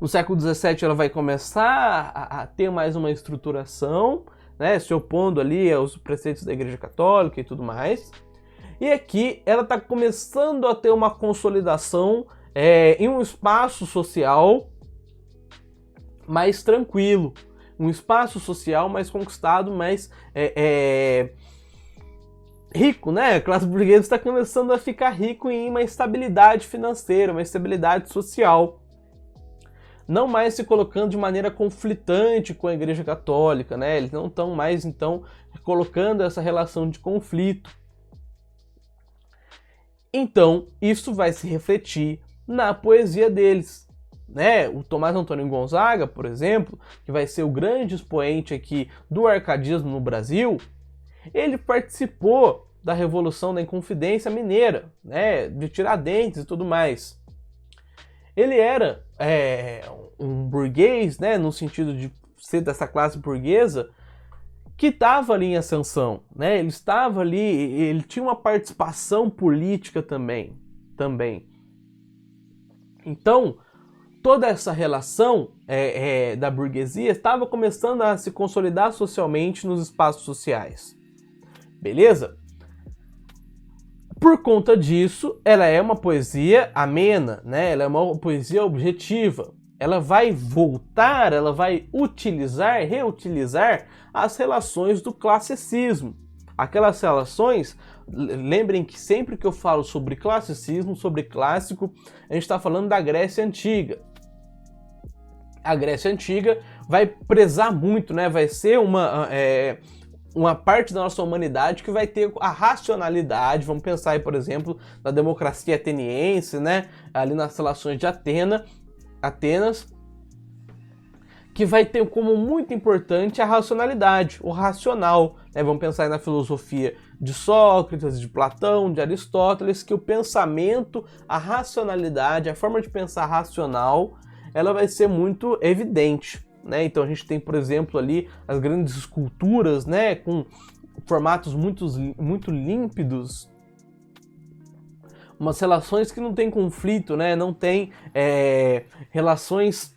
No século XVII ela vai começar a ter mais uma estruturação, né? Se opondo ali aos preceitos da Igreja Católica e tudo mais. E aqui ela está começando a ter uma consolidação em um espaço social mais tranquilo, um espaço social mais conquistado, mais rico, né? A classe burguesa está começando a ficar rico em uma estabilidade financeira, uma estabilidade social, não mais se colocando de maneira conflitante com a Igreja Católica, né? Eles não estão mais, então, colocando essa relação de conflito. Então, isso vai se refletir na poesia deles, né? O Tomás Antônio Gonzaga, por exemplo, que vai ser o grande expoente aqui do arcadismo no Brasil, ele participou da Revolução da Inconfidência Mineira, né? De Tiradentes e tudo mais. Ele era um burguês, né? No sentido de ser dessa classe burguesa, que estava ali em ascensão, né? Ele estava ali, ele tinha uma participação política também. Então, toda essa relação da burguesia estava começando a se consolidar socialmente nos espaços sociais. Beleza? Por conta disso, ela é uma poesia amena, né? Ela é uma poesia objetiva. Ela vai reutilizar as relações do classicismo. Aquelas relações, lembrem que sempre que eu falo sobre classicismo, sobre clássico, a gente está falando da Grécia Antiga. A Grécia Antiga vai prezar muito, né? Vai ser uma parte da nossa humanidade que vai ter a racionalidade. Vamos pensar aí, por exemplo, na democracia ateniense, né? Ali nas relações de Atenas, que vai ter como muito importante a racionalidade, o racional, né? Vamos pensar aí na filosofia de Sócrates, de Platão, de Aristóteles, que o pensamento, a racionalidade, a forma de pensar racional, ela vai ser muito evidente, né? Então a gente tem, por exemplo, ali as grandes esculturas, né? Com formatos muito límpidos, umas relações que não tem conflito, né? Não tem relações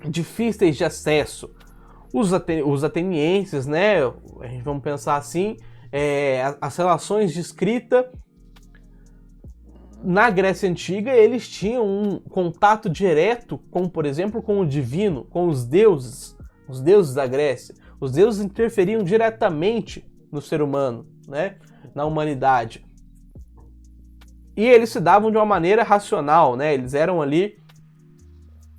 difíceis de acesso. Os atenienses, né? Vamos pensar assim, as relações de escrita na Grécia Antiga, eles tinham um contato direto com, por exemplo, com o divino, com os deuses da Grécia. Os deuses interferiam diretamente no ser humano, né? Na humanidade. E eles se davam de uma maneira racional, né? Eles eram ali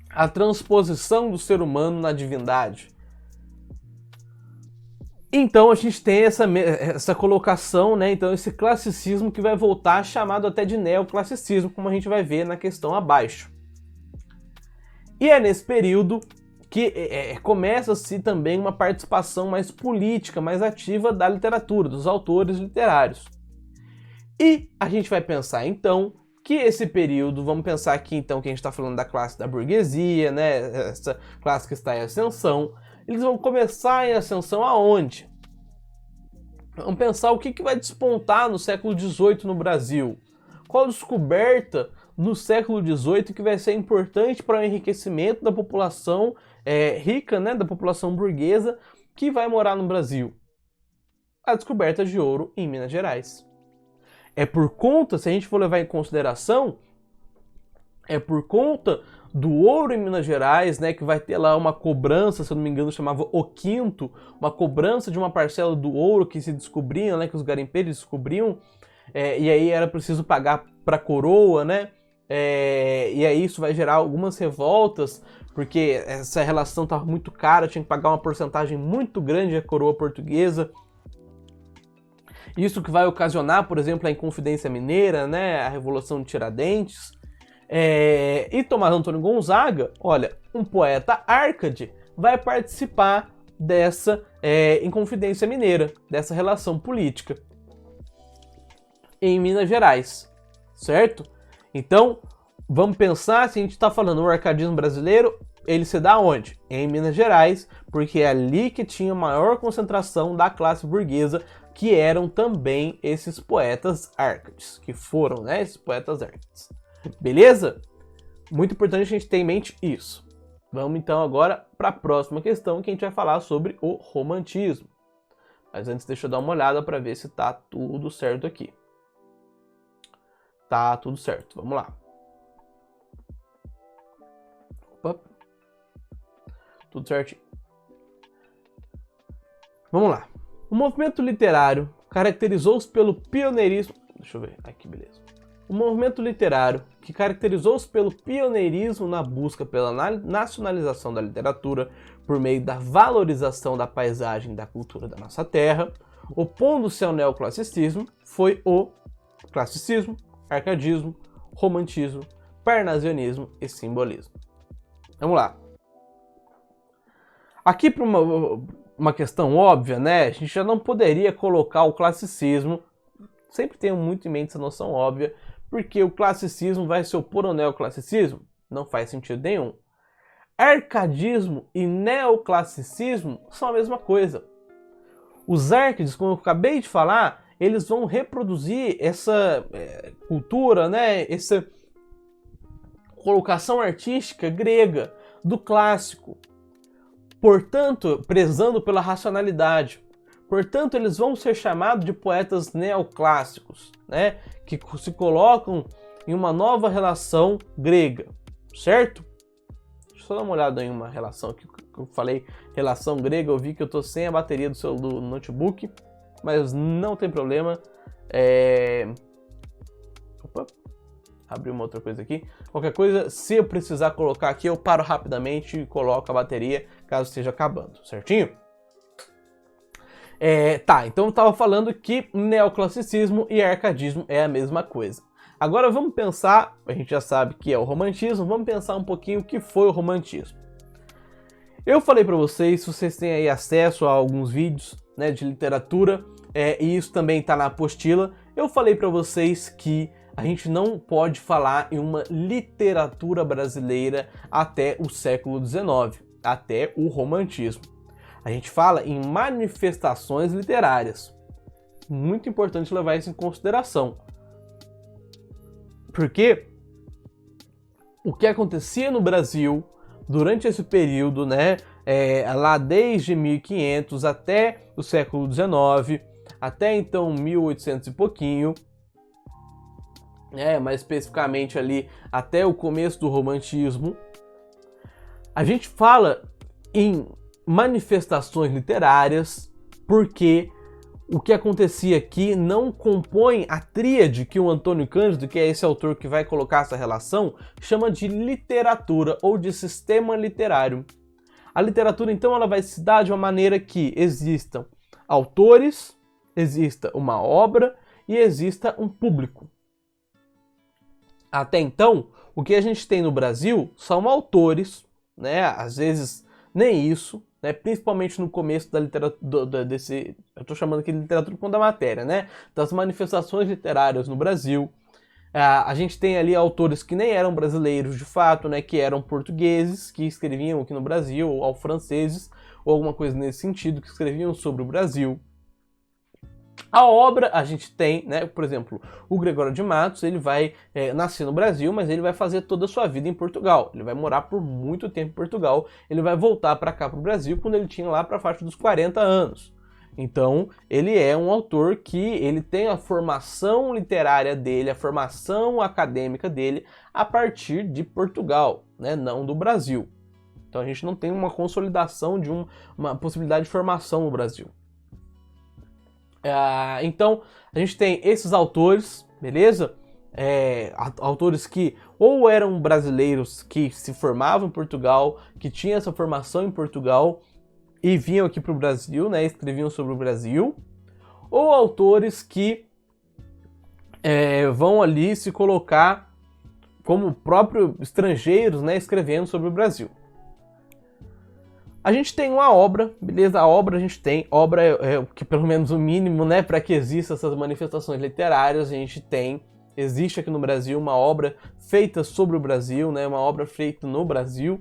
a transposição do ser humano na divindade. Então a gente tem essa colocação, né? Então esse classicismo que vai voltar, chamado até de neoclassicismo, como a gente vai ver na questão abaixo. E é nesse período que começa-se também uma participação mais política, mais ativa da literatura, dos autores literários. E a gente vai pensar então que esse período, vamos pensar aqui então que a gente está falando da classe da burguesia, né? Essa classe que está em ascensão. Eles vão começar em ascensão aonde? Vamos pensar o que vai despontar no século XVIII no Brasil. Qual descoberta no século XVIII que vai ser importante para o enriquecimento da população rica, né, da população burguesa que vai morar no Brasil? A descoberta de ouro em Minas Gerais. É por conta, se a gente for levar em consideração, é por conta do ouro em Minas Gerais, né, que vai ter lá uma cobrança, se eu não me engano, chamava O Quinto, uma cobrança de uma parcela do ouro que se descobriam, né, que os garimpeiros descobriam, e aí era preciso pagar para a coroa, né, e aí isso vai gerar algumas revoltas, porque essa relação estava muito cara, tinha que pagar uma porcentagem muito grande à coroa portuguesa. Isso que vai ocasionar, por exemplo, a Inconfidência Mineira, né, a Revolução de Tiradentes. E Tomás Antônio Gonzaga, olha, um poeta Árcade, vai participar dessa Inconfidência Mineira, dessa relação política em Minas Gerais, certo? Então, vamos pensar, se a gente está falando o arcadismo brasileiro, ele se dá onde? Em Minas Gerais, porque é ali que tinha maior concentração da classe burguesa, que eram também esses poetas Árcades, que foram, né, esses poetas Árcades. Beleza? Muito importante a gente ter em mente isso. Vamos então agora para a próxima questão, que a gente vai falar sobre o romantismo. Mas antes deixa eu dar uma olhada para ver se tá tudo certo aqui. Tá tudo certo, vamos lá. Opa. Tudo certinho. Vamos lá. O movimento literário caracterizou-se pelo pioneirismo... Deixa eu ver, aqui, beleza. O movimento literário, que caracterizou-se pelo pioneirismo na busca pela nacionalização da literatura por meio da valorização da paisagem e da cultura da nossa terra, opondo-se ao neoclassicismo, foi o classicismo, arcadismo, romantismo, parnasianismo e simbolismo. Vamos lá. Aqui para uma questão óbvia, né? A gente já não poderia colocar o classicismo, sempre tenho muito em mente essa noção óbvia, porque o classicismo vai se opor ao neoclassicismo? Não faz sentido nenhum. Arcadismo e neoclassicismo são a mesma coisa. Os Árcades, como eu acabei de falar, eles vão reproduzir essa cultura, né? Essa colocação artística grega, do clássico. Portanto, prezando pela racionalidade. Portanto, eles vão ser chamados de poetas neoclássicos, né? Que se colocam em uma nova relação grega, certo? Deixa eu só dar uma olhada em uma relação aqui. Eu falei relação grega, eu vi que eu estou sem a bateria do notebook, mas não tem problema. Opa, abri uma outra coisa aqui. Qualquer coisa, se eu precisar colocar aqui, eu paro rapidamente e coloco a bateria, caso esteja acabando, certinho? Então eu estava falando que neoclassicismo e arcadismo é a mesma coisa. Agora vamos pensar, a gente já sabe que é o romantismo, vamos pensar um pouquinho o que foi o romantismo. Eu falei para vocês, se vocês têm aí acesso a alguns vídeos, né, de literatura, e isso também está na apostila, eu falei para vocês que a gente não pode falar em uma literatura brasileira até o século XIX, até o romantismo. A gente fala em manifestações literárias. Muito importante levar isso em consideração. Porque o que acontecia no Brasil durante esse período, né, lá desde 1500 até o século XIX, até então 1800 e pouquinho, mais especificamente ali até o começo do romantismo, a gente fala em manifestações literárias porque o que acontecia aqui não compõe a tríade que o Antônio Cândido, que é esse autor que vai colocar essa relação, chama de literatura ou de sistema literário. A literatura, então, ela vai se dar de uma maneira que existam autores, exista uma obra e exista um público. Até então, o que a gente tem no Brasil são autores, né? Às vezes nem isso, né? Principalmente no começo da literatura, eu estou chamando aqui de literatura por conta da matéria, né? Das manifestações literárias no Brasil. A gente tem ali autores que nem eram brasileiros de fato, né? Que eram portugueses, que escreviam aqui no Brasil, ou franceses, ou alguma coisa nesse sentido, que escreviam sobre o Brasil. A obra a gente tem, né, por exemplo, o Gregório de Matos, ele vai nascer no Brasil, mas ele vai fazer toda a sua vida em Portugal. Ele vai morar por muito tempo em Portugal, ele vai voltar para cá para o Brasil quando ele tinha lá para a faixa dos 40 anos. Então, ele é um autor que ele tem a formação literária dele, a formação acadêmica dele a partir de Portugal, né, não do Brasil. Então a gente não tem uma consolidação de uma possibilidade de formação no Brasil. Então, a gente tem esses autores, beleza? Autores que ou eram brasileiros que se formavam em Portugal, que tinham essa formação em Portugal e vinham aqui para o Brasil, né? Escreviam sobre o Brasil, ou autores que vão ali se colocar como próprios estrangeiros, né? Escrevendo sobre o Brasil. A gente tem uma obra, beleza? A obra a gente tem, obra é que pelo menos o mínimo, né, para que existam essas manifestações literárias, a gente tem, existe aqui no Brasil uma obra feita sobre o Brasil, né, uma obra feita no Brasil,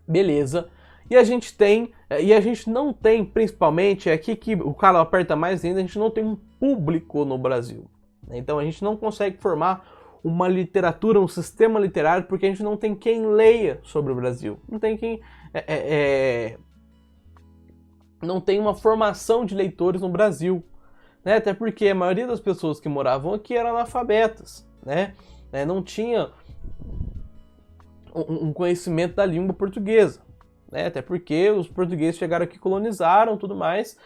beleza? E a gente tem, e a gente não tem, principalmente, aqui que o cara aperta mais ainda, a gente não tem um público no Brasil. Então a gente não consegue formar uma literatura, um sistema literário, porque a gente não tem quem leia sobre o Brasil. Não tem quem... não tem uma formação de leitores no Brasil. Né? Até porque a maioria das pessoas que moravam aqui eram analfabetas. Né? Não tinha um conhecimento da língua portuguesa. Né? Até porque os portugueses chegaram aqui, colonizaram tudo mais.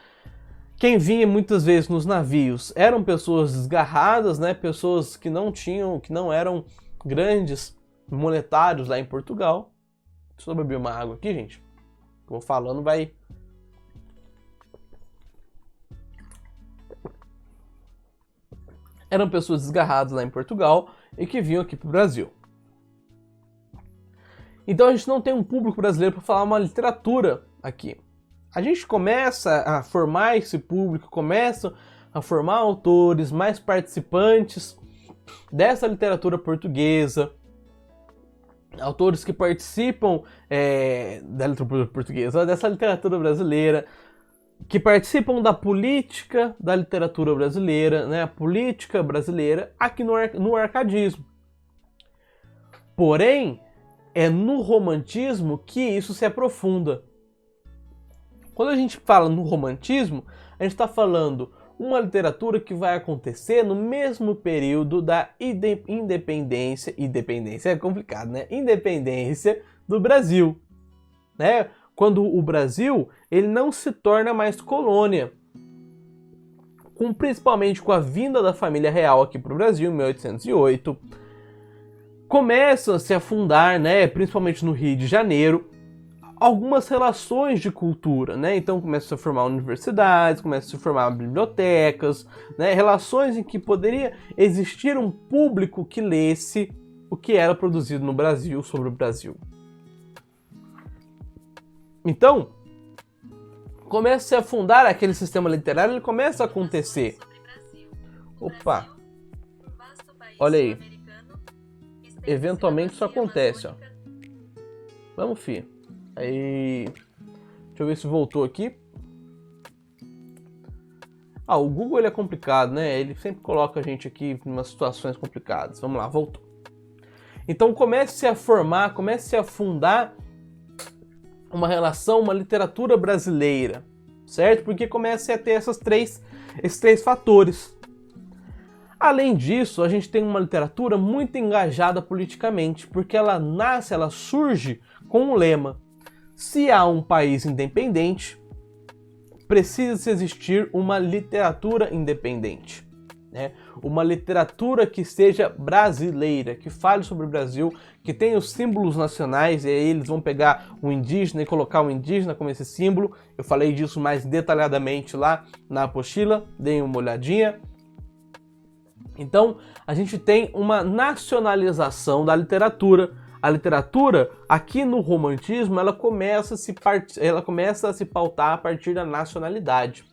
Quem vinha muitas vezes nos navios eram pessoas desgarradas, né? Pessoas que não eram grandes monetários lá em Portugal. Deixa eu beber uma água aqui, gente. Vou falando, vai... Eram pessoas desgarradas lá em Portugal e que vinham aqui para o Brasil. Então a gente não tem um público brasileiro para falar uma literatura aqui. A gente começa a formar esse público, começa a formar autores, mais participantes dessa literatura portuguesa, autores que participam da literatura portuguesa, dessa literatura brasileira, que participam da política da literatura brasileira, né, a política brasileira aqui no arcadismo. Porém, é no romantismo que isso se aprofunda. Quando a gente fala no romantismo, a gente está falando uma literatura que vai acontecer no mesmo período da independência é complicado, né? Independência do Brasil, né? Quando o Brasil ele não se torna mais colônia, principalmente com a vinda da família real aqui para o Brasil em 1808, começa a se afundar, né? Principalmente no Rio de Janeiro, algumas relações de cultura, né? Então começam a se formar universidades, começam a se formar bibliotecas, né? Relações em que poderia existir um público que lesse o que era produzido no Brasil sobre o Brasil. Então, começa a se afundar aquele sistema literário, ele começa a acontecer. Opa! Olha aí. Eventualmente isso acontece, ó. Vamos, filho. Aí, deixa eu ver se voltou aqui. O Google ele é complicado, né? Ele sempre coloca a gente aqui em umas situações complicadas. Vamos lá, voltou. Então comece a formar, comece a fundar uma relação, uma literatura brasileira, certo? Porque comece a ter esses três fatores. Além disso, a gente tem uma literatura muito engajada politicamente, porque ela nasce, ela surge com um lema: se há um país independente, precisa existir uma literatura independente, né? Uma literatura que seja brasileira, que fale sobre o Brasil, que tenha os símbolos nacionais, e aí eles vão pegar o indígena e colocar o indígena como esse símbolo. Eu falei disso mais detalhadamente lá na apostila, deem uma olhadinha. Então, a gente tem uma nacionalização da literatura. A literatura, aqui no romantismo, ela começa a se pautar a partir da nacionalidade.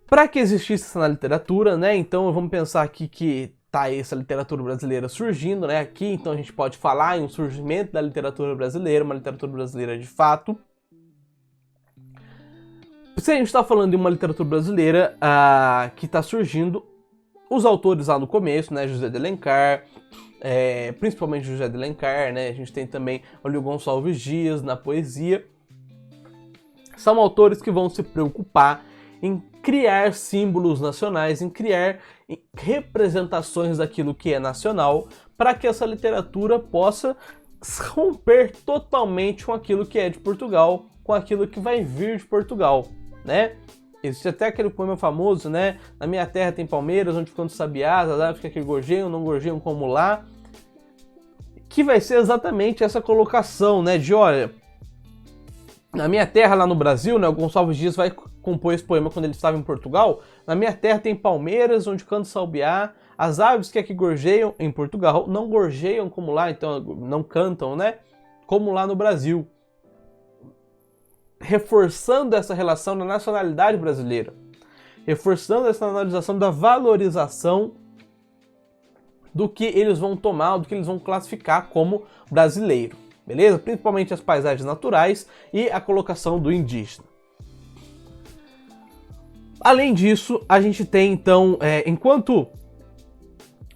Para que existisse essa literatura, né? Então, vamos pensar aqui que tá essa literatura brasileira surgindo, né? Aqui, então, a gente pode falar em um surgimento da literatura brasileira, uma literatura brasileira de fato. Se a gente está falando de uma literatura brasileira que está surgindo, os autores lá no começo, né, José de Alencar, principalmente José de Alencar, né, a gente tem também Olívio Gonçalves Dias na poesia, são autores que vão se preocupar em criar símbolos nacionais, em criar representações daquilo que é nacional, para que essa literatura possa romper totalmente com aquilo que é de Portugal, com aquilo que vai vir de Portugal, né? Existe até aquele poema famoso, né? Na minha terra tem palmeiras, onde ficam os sabiás, as aves que gorjeiam, não gorjeiam como lá. Que vai ser exatamente essa colocação, né? De, olha, na minha terra lá no Brasil, né? O Gonçalves Dias vai compor esse poema quando ele estava em Portugal. Na minha terra tem palmeiras, onde canta o sabiá, as aves que aqui gorjeiam em Portugal, não gorjeiam como lá, então não cantam, né? Como lá no Brasil. Reforçando essa relação da nacionalidade brasileira, reforçando essa analisação da valorização do que eles vão tomar, do que eles vão classificar como brasileiro, beleza? Principalmente as paisagens naturais e a colocação do indígena. Além disso, a gente tem então, enquanto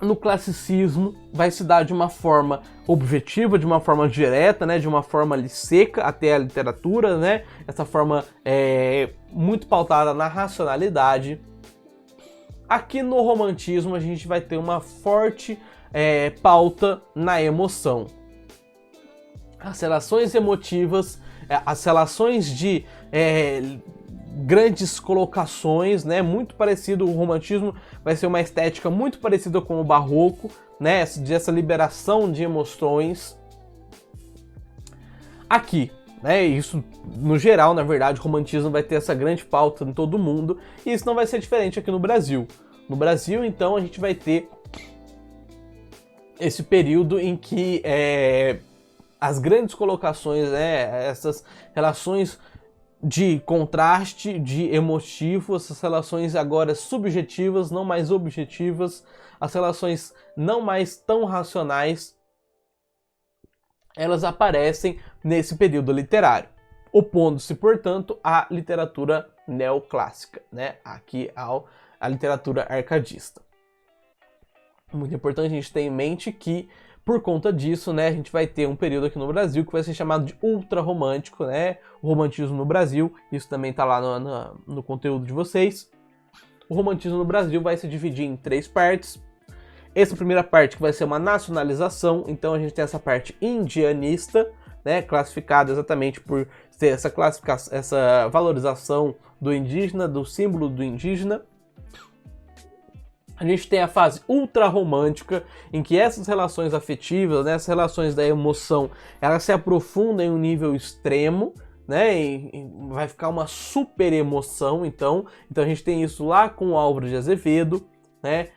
no classicismo vai se dar de uma forma objetiva, de uma forma direta, né, de uma forma ali seca até a literatura, né, essa forma muito pautada na racionalidade. Aqui no romantismo a gente vai ter uma forte pauta na emoção. As relações emotivas, as relações de grandes colocações, né, muito parecido, o romantismo vai ser uma estética muito parecida com o barroco, né, dessa liberação de emoções. Aqui, né, isso no geral, na verdade, o romantismo vai ter essa grande pauta em todo mundo, e isso não vai ser diferente aqui no Brasil. No Brasil, então, a gente vai ter esse período em que as grandes colocações, essas relações de contraste, de emotivo, essas relações agora subjetivas, não mais objetivas, as relações não mais tão racionais, elas aparecem nesse período literário, opondo-se, portanto, à literatura neoclássica, né? Aqui à literatura arcadista. Muito importante a gente ter em mente que, por conta disso, né, a gente vai ter um período aqui no Brasil que vai ser chamado de ultrarromântico, né? O romantismo no Brasil, isso também está lá no conteúdo de vocês. O romantismo no Brasil vai se dividir em 3 partes. Essa primeira parte que vai ser uma nacionalização, então a gente tem essa parte indianista, né, classificada exatamente por ter essa valorização do indígena, do símbolo do indígena. A gente tem a fase ultrarromântica, em que essas relações afetivas, né, essas relações da emoção, elas se aprofundam em um nível extremo, né, e vai ficar uma super emoção, então a gente tem isso lá com o Álvaro de Azevedo, né,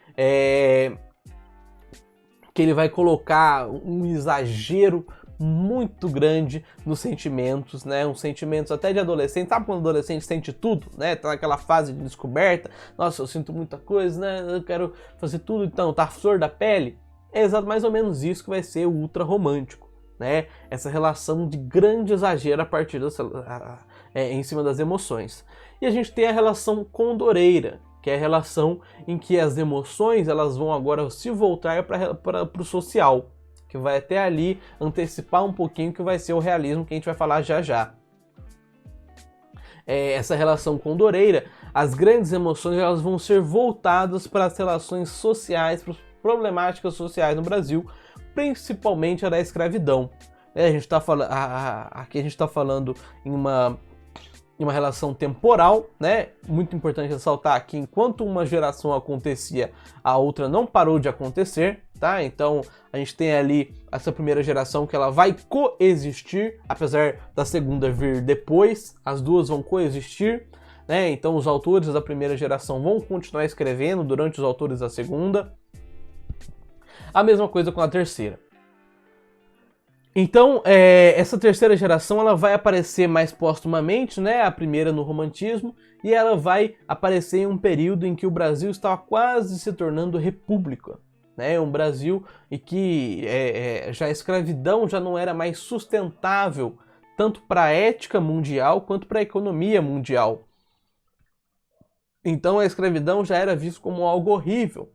que ele vai colocar um exagero muito grande nos sentimentos, né? Uns sentimentos até de adolescente. Sabe quando o adolescente sente tudo, né? Tá naquela fase de descoberta. Nossa, eu sinto muita coisa, né? Eu quero fazer tudo, então, tá flor da pele. É exato mais ou menos isso que vai ser o ultra romântico, né? Essa relação de grande exagero a partir em cima das emoções. E a gente tem a relação condoreira, que é a relação em que as emoções elas vão agora se voltar para o social, que vai até ali antecipar um pouquinho que vai ser o realismo que a gente vai falar já já. Essa relação condoreira, as grandes emoções elas vão ser voltadas para as relações sociais, para as problemáticas sociais no Brasil, principalmente a da escravidão. A gente tá falando, aqui a gente está falando em uma relação temporal, né? Muito importante ressaltar que enquanto uma geração acontecia, a outra não parou de acontecer, tá? Então a gente tem ali essa primeira geração que ela vai coexistir, apesar da segunda vir depois, as duas vão coexistir, né? Então os autores da primeira geração vão continuar escrevendo durante os autores da segunda. A mesma coisa com a terceira. Então, essa terceira geração ela vai aparecer mais póstumamente, né? A primeira no romantismo, e ela vai aparecer em um período em que o Brasil estava quase se tornando república, né? Um Brasil em que já a escravidão já não era mais sustentável, tanto para a ética mundial quanto para a economia mundial. Então a escravidão já era vista como algo horrível,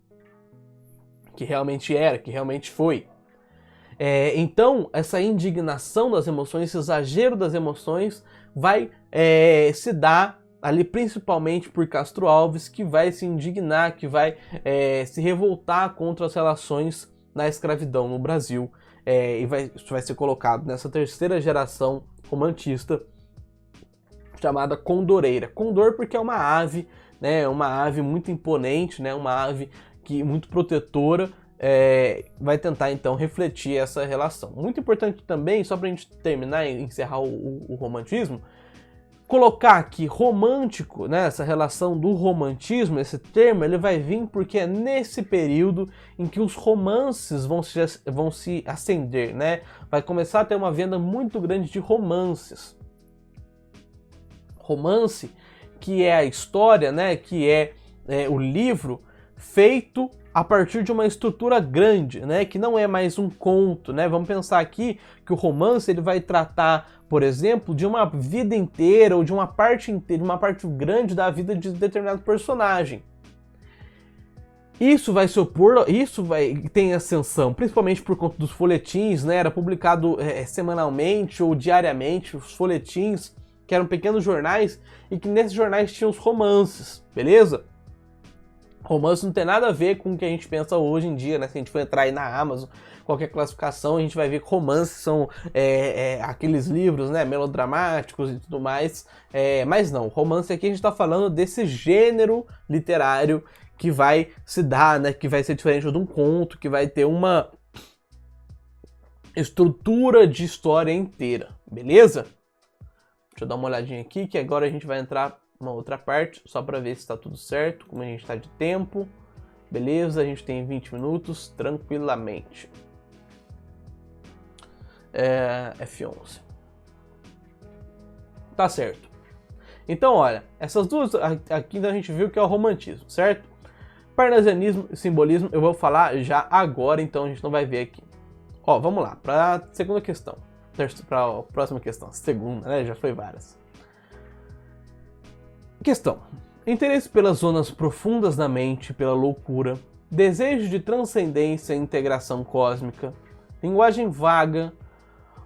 que realmente era, que realmente foi. Então, essa indignação das emoções, esse exagero das emoções vai se dar ali principalmente por Castro Alves, que vai se indignar, que vai se revoltar contra as relações da escravidão no Brasil. Isso vai ser colocado nessa terceira geração romantista, chamada condoreira. Condor porque é uma ave, né, uma ave muito imponente, né, uma ave muito protetora, vai tentar então refletir essa relação. Muito importante também, só para a gente terminar e encerrar o romantismo, colocar aqui romântico, né, essa relação do romantismo, esse termo, ele vai vir porque é nesse período em que os romances vão se acender, né? Vai começar a ter uma venda muito grande de romances. Romance, que é a história, né, que é o livro feito a partir de uma estrutura grande, né, que não é mais um conto, né? Vamos pensar aqui que o romance ele vai tratar, por exemplo, de uma vida inteira ou de uma parte inteira, uma parte grande da vida de determinado personagem. Isso vai se opor, tem ascensão, principalmente por conta dos folhetins, né? Era publicado semanalmente ou diariamente os folhetins, que eram pequenos jornais e que nesses jornais tinham os romances, beleza? Romance não tem nada a ver com o que a gente pensa hoje em dia, né? Se a gente for entrar aí na Amazon, qualquer classificação, a gente vai ver que romances são aqueles livros, né, melodramáticos e tudo mais. Mas não, romance aqui a gente está falando desse gênero literário que vai se dar, né? Que vai ser diferente de um conto, que vai ter uma estrutura de história inteira, beleza? Deixa eu dar uma olhadinha aqui, que agora a gente vai entrar uma outra parte, só para ver se está tudo certo, como a gente está de tempo. Beleza, a gente tem 20 minutos, tranquilamente. F11. Tá certo. Então, olha, essas duas aqui a gente viu que é o romantismo, certo? Parnasianismo e simbolismo eu vou falar já agora, então a gente não vai ver aqui. Ó, vamos lá, para a segunda questão. Para a próxima questão, segunda, né? Já foi várias. Questão. Interesse pelas zonas profundas da mente, pela loucura, desejo de transcendência e integração cósmica, linguagem vaga,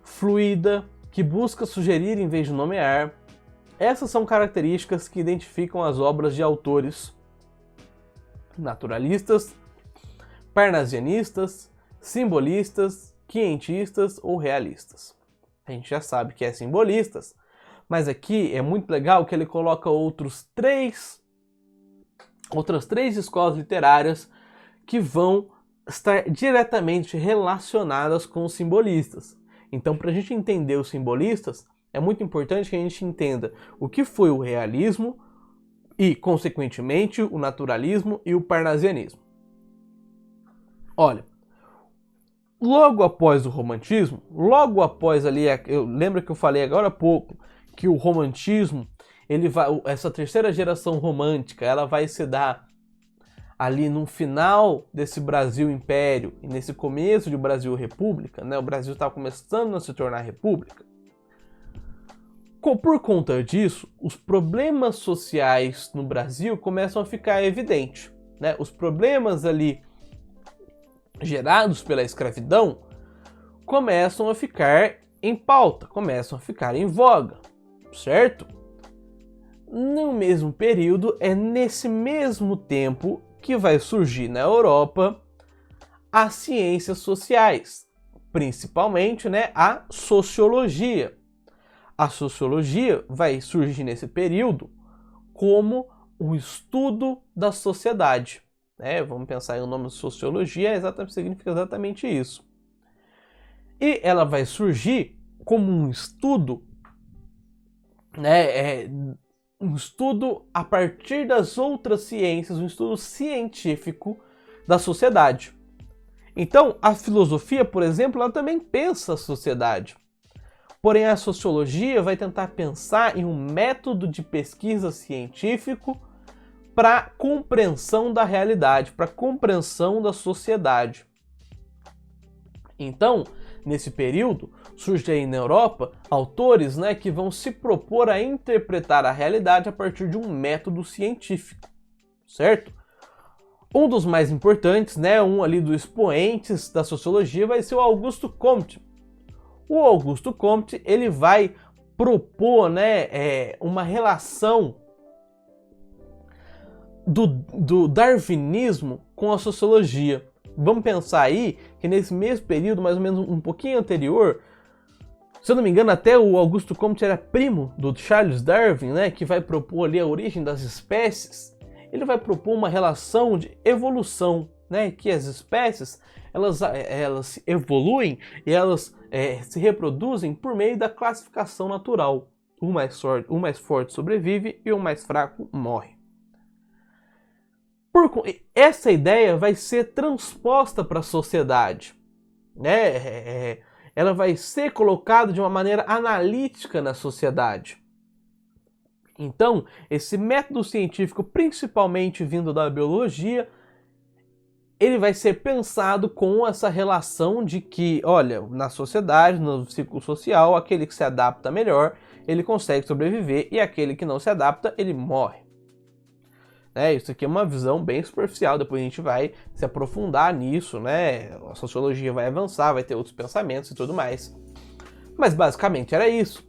fluida, que busca sugerir em vez de nomear. Essas são características que identificam as obras de autores naturalistas, parnasianistas, simbolistas, quientistas ou realistas. A gente já sabe que é simbolistas, mas aqui é muito legal que ele coloca outras três escolas literárias que vão estar diretamente relacionadas com os simbolistas. Então, para a gente entender os simbolistas, é muito importante que a gente entenda o que foi o realismo e, consequentemente, o naturalismo e o parnasianismo. Olha, logo após o romantismo, logo após ali, eu lembro que eu falei agora há pouco, que o romantismo, essa terceira geração romântica, ela vai se dar ali no final desse Brasil Império e nesse começo de Brasil República, né? O Brasil estava começando a se tornar república. Por conta disso, os problemas sociais no Brasil começam a ficar evidentes, né? Os problemas ali gerados pela escravidão começam a ficar em pauta, começam a ficar em voga, certo? No mesmo período, é nesse mesmo tempo que vai surgir na Europa as ciências sociais, principalmente, né, a sociologia. A sociologia vai surgir nesse período como o estudo da sociedade, né? Vamos pensar em o nome sociologia, significa exatamente isso. E ela vai surgir como um estudo, né, um estudo a partir das outras ciências, um estudo científico da sociedade. Então, a filosofia, por exemplo, ela também pensa a sociedade. Porém, a sociologia vai tentar pensar em um método de pesquisa científico para compreensão da realidade, para compreensão da sociedade. Então, nesse período, surgem aí na Europa autores, né, que vão se propor a interpretar a realidade a partir de um método científico, certo? Um dos mais importantes, né, um ali dos expoentes da sociologia vai ser o Augusto Comte. O Augusto Comte, ele vai propor, né, uma relação do darwinismo com a sociologia. Vamos pensar aí que nesse mesmo período, mais ou menos um pouquinho anterior, se eu não me engano, até o Augusto Comte era primo do Charles Darwin, né, que vai propor ali a origem das espécies. Ele vai propor uma relação de evolução, né, que as espécies elas evoluem e elas se reproduzem por meio da classificação natural. O mais forte sobrevive e o mais fraco morre. Essa ideia vai ser transposta para a sociedade, né? Ela vai ser colocada de uma maneira analítica na sociedade. Então, esse método científico, principalmente vindo da biologia, ele vai ser pensado com essa relação de que, olha, na sociedade, no ciclo social, aquele que se adapta melhor, ele consegue sobreviver, e aquele que não se adapta, ele morre. Isso aqui é uma visão bem superficial, depois a gente vai se aprofundar nisso, né? A sociologia vai avançar, vai ter outros pensamentos e tudo mais. Mas basicamente era isso.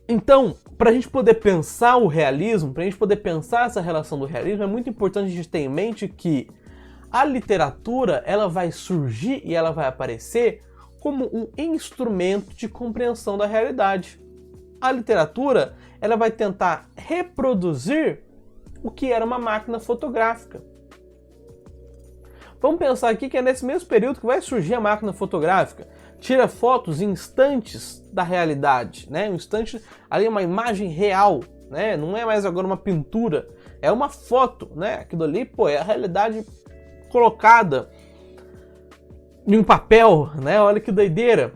Então, para a gente poder pensar o realismo, para a gente poder pensar essa relação do realismo, é muito importante a gente ter em mente que a literatura ela vai surgir e ela vai aparecer como um instrumento de compreensão da realidade. A literatura ela vai tentar reproduzir o que era uma máquina fotográfica. Vamos pensar aqui que é nesse mesmo período que vai surgir a máquina fotográfica. Tira fotos em instantes da realidade, né? Um instante, ali uma imagem real, né? Não é mais agora uma pintura, é uma foto, né? Aquilo ali, é a realidade colocada em um papel, né? Olha que doideira.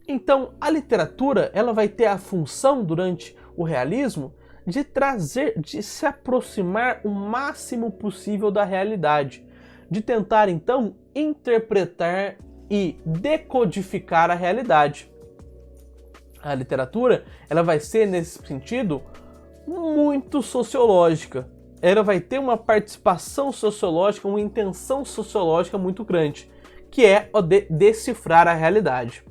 Então, a literatura, ela vai ter a função durante o realismo de se aproximar o máximo possível da realidade, de tentar então interpretar e decodificar a realidade. A literatura, ela vai ser nesse sentido muito sociológica. Ela vai ter uma participação sociológica, uma intenção sociológica muito grande, que é o de decifrar a realidade.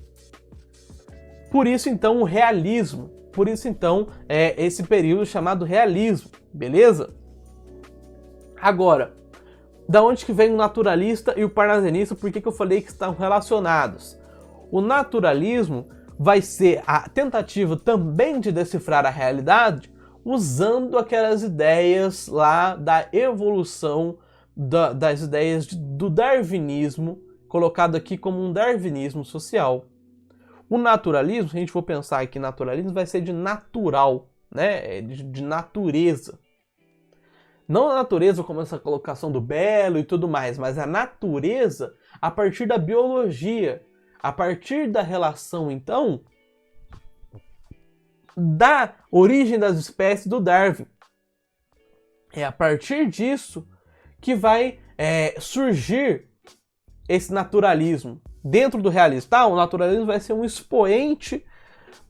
Por isso então o realismo, por isso então esse período chamado realismo, beleza? Agora, da onde que vem o naturalista e o parnasianista? Por que eu falei que estão relacionados? O naturalismo vai ser a tentativa também de decifrar a realidade usando aquelas ideias lá da evolução, das ideias do darwinismo, colocado aqui como um darwinismo social. O naturalismo, se a gente for pensar aqui, naturalismo vai ser de natural, né? De natureza. Não a natureza como essa colocação do belo e tudo mais, mas a natureza a partir da biologia, a partir da relação, então, da origem das espécies do Darwin. É a partir disso que vai surgir esse naturalismo dentro do realismo. Tá? O naturalismo vai ser um expoente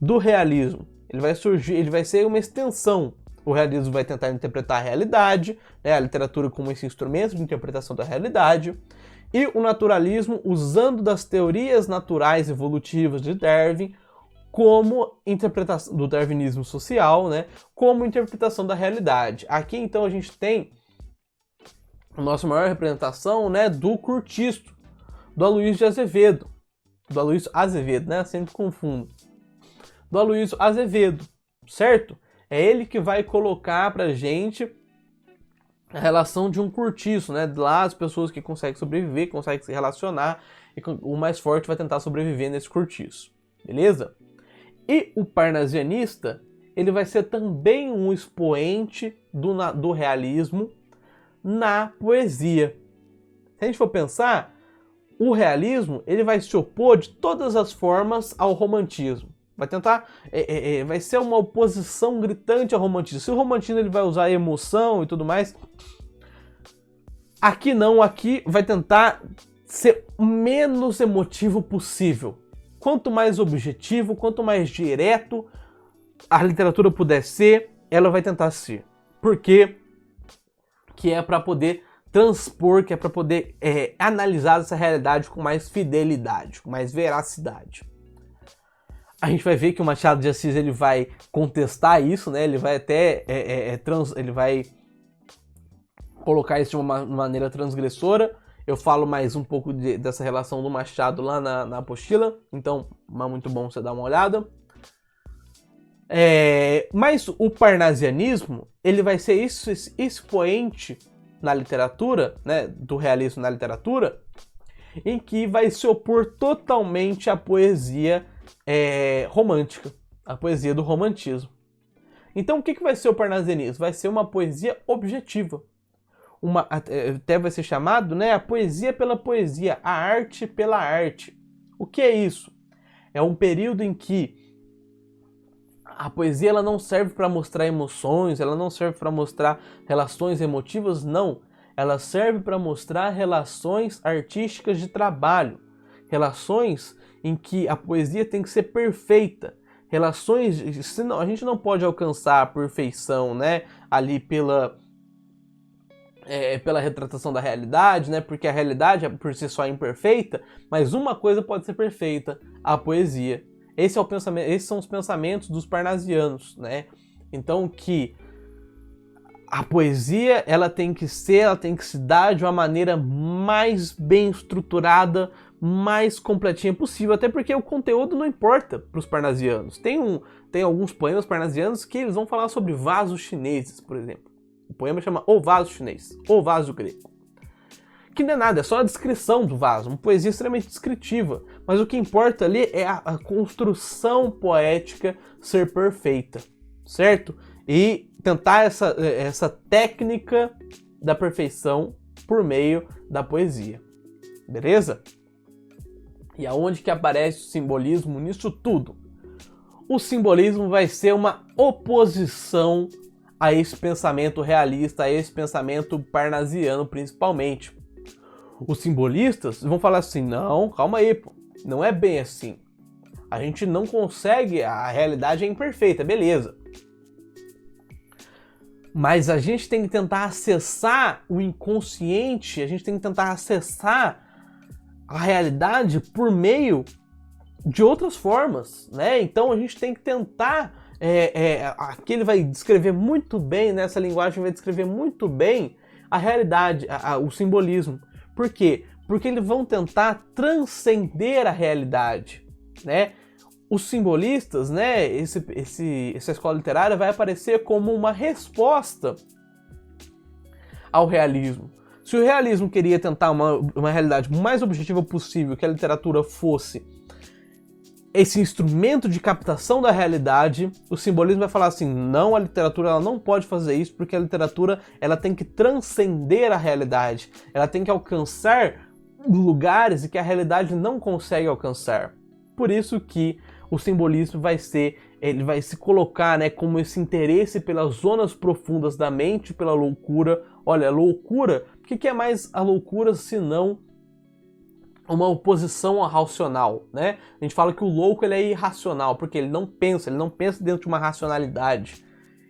do realismo. Ele vai surgir, ele vai ser uma extensão. O realismo vai tentar interpretar a realidade, né, a literatura como esse instrumento de interpretação da realidade, e o naturalismo usando das teorias naturais evolutivas de Darwin como interpretação do darwinismo social, né, como interpretação da realidade. Aqui então a gente tem a nossa maior representação, né, do Curtiço, do Aloysio de Azevedo, do Aloysio Azevedo, né, sempre confundo, do Aloysio Azevedo, certo? É ele que vai colocar pra gente a relação de um curtiço, né? Lá as pessoas que conseguem sobreviver, conseguem se relacionar, e o mais forte vai tentar sobreviver nesse curtiço, beleza? E o parnasianista, ele vai ser também um expoente do realismo na poesia. Se a gente for pensar, o realismo ele vai se opor de todas as formas ao romantismo. Vai tentar, vai ser uma oposição gritante ao romantismo. Se o romantismo ele vai usar emoção e tudo mais, aqui não, aqui vai tentar ser o menos emotivo possível. Quanto mais objetivo, quanto mais direto a literatura puder ser, ela vai tentar ser. Por quê? Que é para poder transpor, que é para poder analisar essa realidade com mais fidelidade, com mais veracidade. A gente vai ver que o Machado de Assis ele vai contestar isso, né? Ele vai até ele vai colocar isso de uma maneira transgressora. Eu falo mais um pouco dessa relação do Machado lá na apostila, então é muito bom você dar uma olhada. Mas o parnasianismo ele vai ser esse expoente na literatura, né, do realismo na literatura, em que vai se opor totalmente à poesia romântica, a poesia do romantismo. Então o que vai ser o parnasianismo? Vai ser uma poesia objetiva. Até vai ser chamado, né, a poesia pela poesia, a arte pela arte. O que é isso? É um período em que a poesia ela não serve para mostrar emoções, ela não serve para mostrar relações emotivas, não. Ela serve para mostrar relações artísticas de trabalho, relações em que a poesia tem que ser perfeita, relações, senão a gente não pode alcançar a perfeição, né, ali pela retratação da realidade, né, porque a realidade por si só é imperfeita, mas uma coisa pode ser perfeita, a poesia. Esses são os pensamentos dos parnasianos, né? Então que a poesia ela tem que se dar de uma maneira mais bem estruturada, mais completinha possível, até porque o conteúdo não importa para os parnasianos. Tem alguns poemas parnasianos que eles vão falar sobre vasos chineses, por exemplo. O poema chama O Vaso Chinês, O Vaso Grego. Que não é nada, é só a descrição do vaso, uma poesia extremamente descritiva. Mas o que importa ali é a construção poética ser perfeita, certo? E tentar essa técnica da perfeição por meio da poesia, beleza? E aonde que aparece o simbolismo nisso tudo? O simbolismo vai ser uma oposição a esse pensamento realista, a esse pensamento parnasiano principalmente. Os simbolistas vão falar assim, não, calma aí, pô, não é bem assim. A gente não consegue, a realidade é imperfeita, beleza. Mas a gente tem que tentar acessar o inconsciente, a gente tem que tentar acessar a realidade por meio de outras formas, né? Então a gente tem que tentar, aqui ele vai descrever muito bem, nessa linguagem vai descrever muito bem a realidade, o simbolismo. Por quê? Porque eles vão tentar transcender a realidade, né? Os simbolistas, né? Essa escola literária vai aparecer como uma resposta ao realismo. Se o realismo queria tentar uma realidade mais objetiva possível, que a literatura fosse esse instrumento de captação da realidade, o simbolismo vai falar assim, não, a literatura ela não pode fazer isso, porque a literatura ela tem que transcender a realidade, ela tem que alcançar lugares que a realidade não consegue alcançar. Por isso que o simbolismo ele vai se colocar, né, como esse interesse pelas zonas profundas da mente, pela loucura. Olha, loucura, o que é mais a loucura senão uma oposição ao racional, né? A gente fala que o louco ele é irracional, porque ele não pensa dentro de uma racionalidade.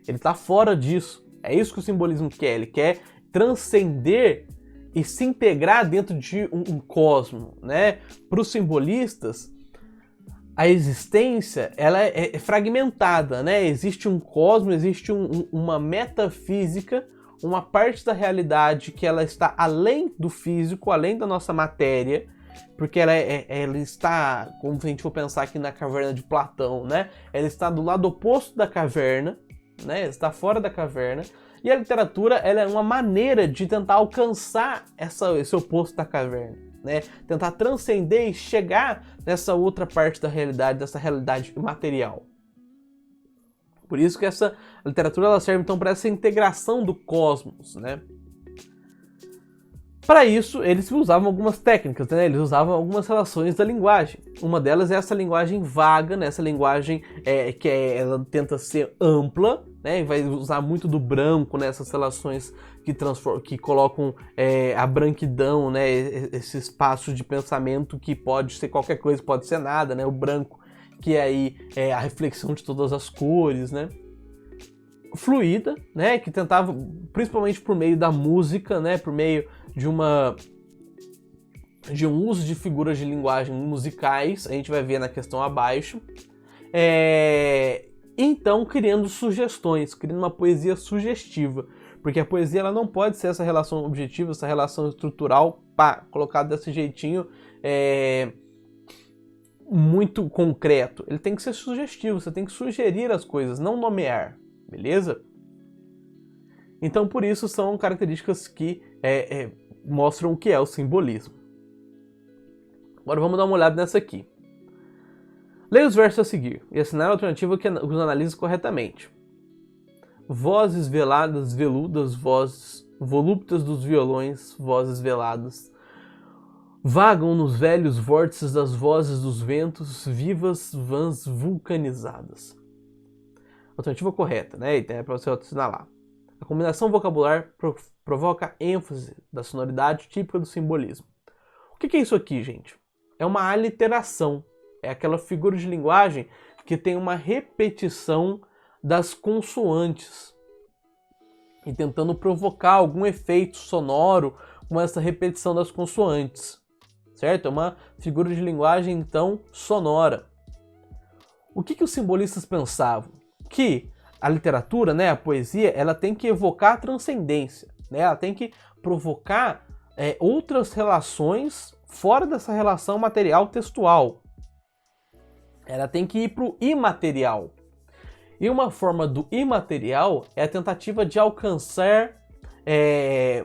Ele está fora disso. É isso que o simbolismo quer. Ele quer transcender e se integrar dentro de um cosmo, né? Para os simbolistas, a existência ela é fragmentada, né? Existe um cosmo, existe uma metafísica, uma parte da realidade que ela está além do físico, além da nossa matéria, porque ela está, como a gente for pensar aqui na caverna de Platão, né? Ela está do lado oposto da caverna, né? Ela está fora da caverna. E a literatura ela é uma maneira de tentar alcançar esse oposto da caverna. Né, tentar transcender e chegar nessa outra parte da realidade, dessa realidade material. Por isso que essa literatura ela serve então para essa integração do cosmos, né? Para isso, eles usavam algumas técnicas, né? Eles usavam algumas relações da linguagem. Uma delas é essa linguagem vaga, né? Essa linguagem ela tenta ser ampla, né? E vai usar muito do branco nessas relações que colocam a branquidão, né? Esse espaço de pensamento que pode ser qualquer coisa, pode ser nada, né? O branco, que é aí a reflexão de todas as cores, né? Fluida, né, que tentava, principalmente por meio da música, né, por meio de um uso de figuras de linguagem musicais, a gente vai ver na questão abaixo, então criando sugestões, criando uma poesia sugestiva, porque a poesia ela não pode ser essa relação objetiva, essa relação estrutural, colocada desse jeitinho, muito concreto. Ele tem que ser sugestivo, você tem que sugerir as coisas, não nomear. Beleza? Então, por isso, são características que mostram o que é o simbolismo. Agora vamos dar uma olhada nessa aqui. Leia os versos a seguir e assinar a alternativa que os analise corretamente. Vozes veladas, veludas, vozes volúptas dos violões, vozes veladas, vagam nos velhos vórtices das vozes dos ventos, vivas vãs vulcanizadas. Alternativa correta, né? Então é para você assinalar. A combinação vocabular provoca ênfase da sonoridade típica do simbolismo. O que é isso aqui, gente? É uma aliteração. É aquela figura de linguagem que tem uma repetição das consoantes e tentando provocar algum efeito sonoro com essa repetição das consoantes. Certo? É uma figura de linguagem, então, sonora. O que os simbolistas pensavam? Que a literatura, né, a poesia, ela tem que evocar a transcendência, né? Ela tem que provocar outras relações fora dessa relação material textual. Ela tem que ir para o imaterial. E uma forma do imaterial é a tentativa de alcançar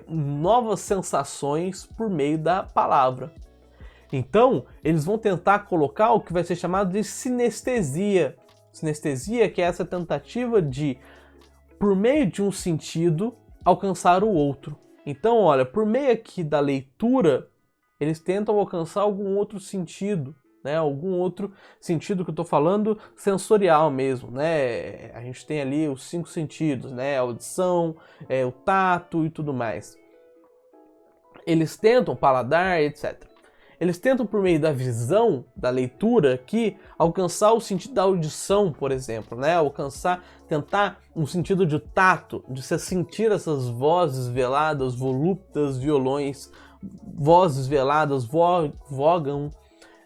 novas sensações por meio da palavra. Então, eles vão tentar colocar o que vai ser chamado de sinestesia. Sinestesia, que é essa tentativa de, por meio de um sentido, alcançar o outro. Então, olha, por meio aqui da leitura, eles tentam alcançar algum outro sentido, né? Algum outro sentido que eu estou falando sensorial mesmo, né? A gente tem ali os 5 sentidos, né? A audição, o tato e tudo mais. Eles tentam paladar, etc. Eles tentam, por meio da visão, da leitura aqui, alcançar o sentido da audição, por exemplo, né? Tentar um sentido de tato, de se sentir essas vozes veladas, volúptas, violões, vozes veladas, vogam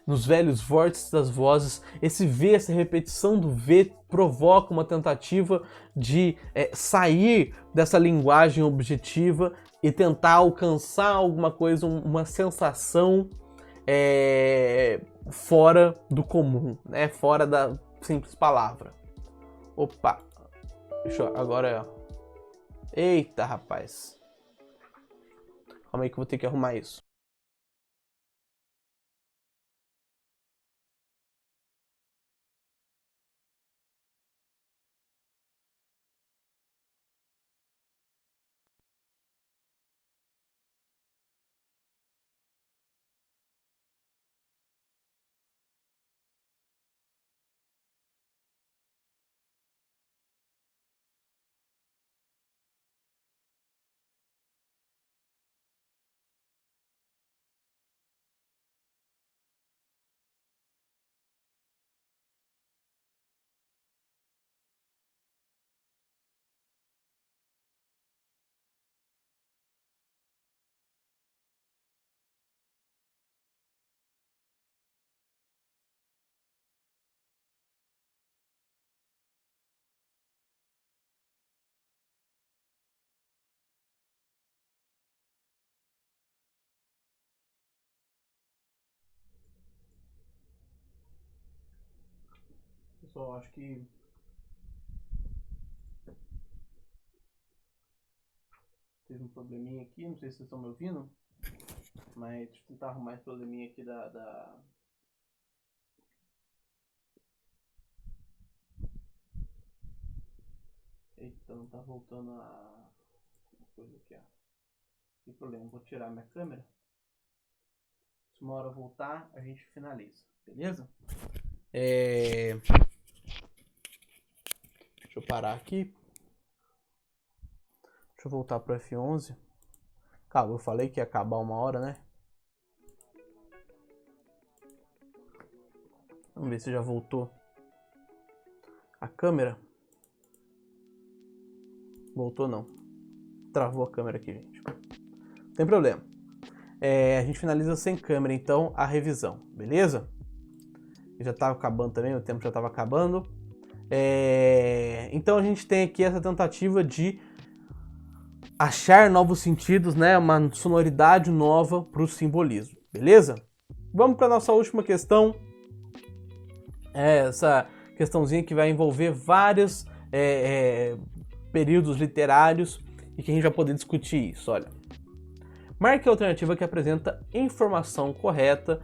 nos velhos vórtices das vozes. Esse V, essa repetição do V, provoca uma tentativa de sair dessa linguagem objetiva e tentar alcançar alguma coisa, uma sensação fora do comum, né? Fora da simples palavra. Opa! Deixa eu agora. Eita, rapaz! Calma aí que eu vou ter que arrumar isso. pessoal, acho que teve um probleminha aqui, não sei se vocês estão me ouvindo, mas deixa eu tentar arrumar esse probleminha aqui da... Eita, não tá voltando a coisa aqui, ó. Sem problema, vou tirar minha câmera. Se uma hora voltar, a gente finaliza, beleza? Deixa eu parar aqui. Deixa eu voltar pro F11. Calma, eu falei que ia acabar uma hora, né? Vamos ver se já voltou a câmera. Voltou não. Travou a câmera aqui, gente. Não tem problema. A gente finaliza sem câmera, então, a revisão, beleza? Já estava acabando também, o tempo já estava acabando. Então a gente tem aqui essa tentativa de achar novos sentidos, né? Uma sonoridade nova para o simbolismo, beleza? Vamos para nossa última questão. Essa questãozinha que vai envolver vários períodos literários e que a gente vai poder discutir isso, olha. Marque a alternativa que apresenta informação correta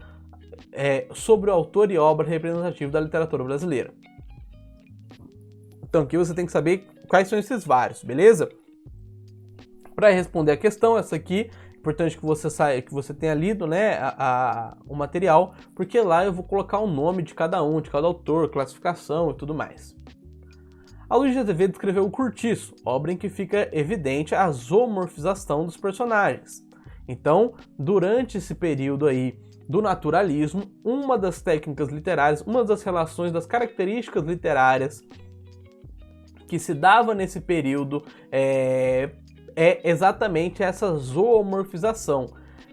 sobre o autor e obra representativa da literatura brasileira. Então aqui você tem que saber quais são esses vários, beleza? Para responder a questão, essa aqui, é importante que você tenha lido, né, o material, porque lá eu vou colocar o nome de cada um, de cada autor, classificação e tudo mais. A Luiz de Azevedo escreveu O Curtiço, obra em que fica evidente a zoomorfização dos personagens. Então, durante esse período aí do naturalismo, uma das técnicas literárias, uma das relações, das características literárias que se dava nesse período é exatamente essa zoomorfização,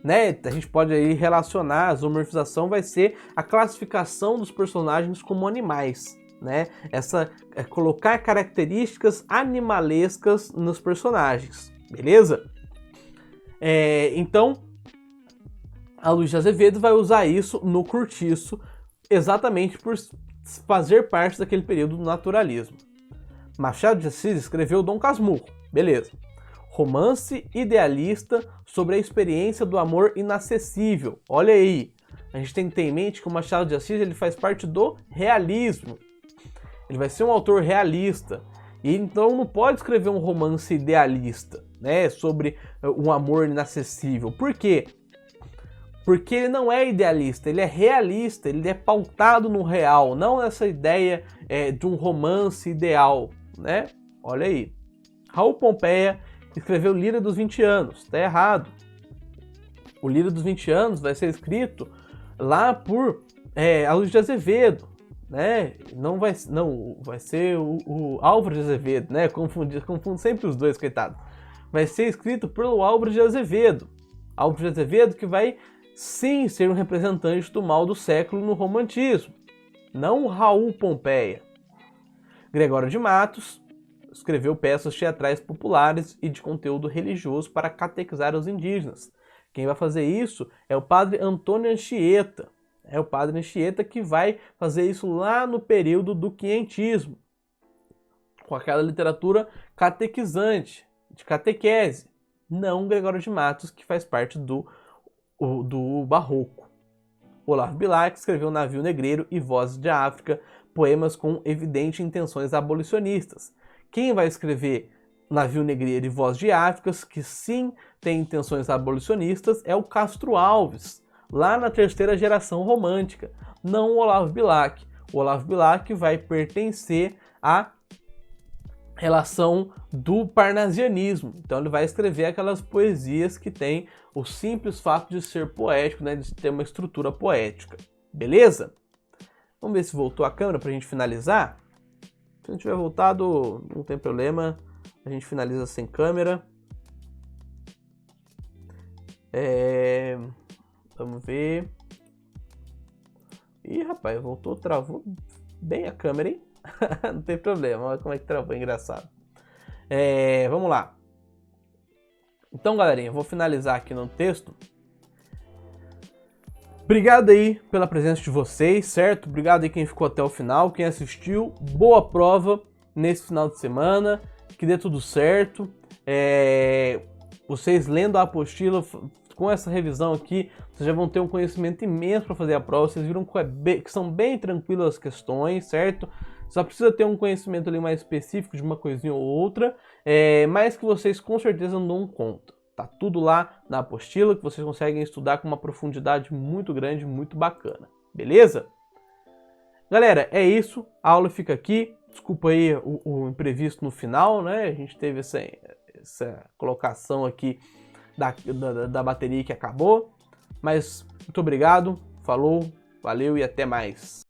né? A gente pode aí relacionar, a zoomorfização vai ser a classificação dos personagens como animais, né? Colocar características animalescas nos personagens, beleza? Então, a Luiz de Azevedo vai usar isso no Curtiço, exatamente por fazer parte daquele período do naturalismo. Machado de Assis escreveu Dom Casmurro, beleza. Romance idealista sobre a experiência do amor inacessível. Olha aí, a gente tem que ter em mente que o Machado de Assis ele faz parte do realismo. Ele vai ser um autor realista. E então não pode escrever um romance idealista, né, sobre um amor inacessível. Por quê? Porque ele não é idealista, ele é realista, ele é pautado no real, não nessa ideia de um romance ideal, né? Olha aí. Raul Pompeia escreveu Líra dos 20 anos, tá errado. O Líra dos 20 anos vai ser escrito lá por Luiz de Azevedo, né? Não vai ser o Álvaro de Azevedo, né? Confundo sempre os dois, coitado. Vai ser escrito pelo Álvaro de Azevedo. Álvaro de Azevedo que vai sim ser um representante do mal do século no romantismo, não Raul Pompeia. Gregório de Matos escreveu peças teatrais populares e de conteúdo religioso para catequizar os indígenas. Quem vai fazer isso é o padre Antônio Anchieta. É o padre Anchieta que vai fazer isso lá no período do quinhentismo, com aquela literatura catequizante, de catequese. Não Gregório de Matos, que faz parte do Barroco. Olavo Bilac escreveu Navio Negreiro e Vozes de África, poemas com evidentes intenções abolicionistas. Quem vai escrever Navio Negreiro e Vozes de África, que sim tem intenções abolicionistas, é o Castro Alves, lá na terceira geração romântica, não o Olavo Bilac. O Olavo Bilac vai pertencer à relação do parnasianismo. Então ele vai escrever aquelas poesias que têm o simples fato de ser poético, né, de ter uma estrutura poética. Beleza? Vamos ver se voltou a câmera para a gente finalizar. Se não tiver voltado, não tem problema. A gente finaliza sem câmera. Vamos ver. Ih, rapaz, voltou, travou bem a câmera, hein? Não tem problema, olha como é que travou, engraçado. Vamos lá. Então, galerinha, eu vou finalizar aqui no texto Obrigado aí pela presença de vocês, certo? Obrigado aí quem ficou até o final, quem assistiu. Boa prova nesse final de semana, que dê tudo certo. Vocês lendo a apostila, com essa revisão aqui, vocês já vão ter um conhecimento imenso para fazer a prova. Vocês viram que são bem tranquilas as questões, certo? Só precisa ter um conhecimento ali mais específico de uma coisinha ou outra, mas que vocês com certeza não dão conta. Tá tudo lá na apostila, que vocês conseguem estudar com uma profundidade muito grande, muito bacana. Beleza? Galera, é isso. A aula fica aqui. Desculpa aí o imprevisto no final, né? A gente teve essa colocação aqui da bateria que acabou. Mas muito obrigado. Falou, valeu e até mais.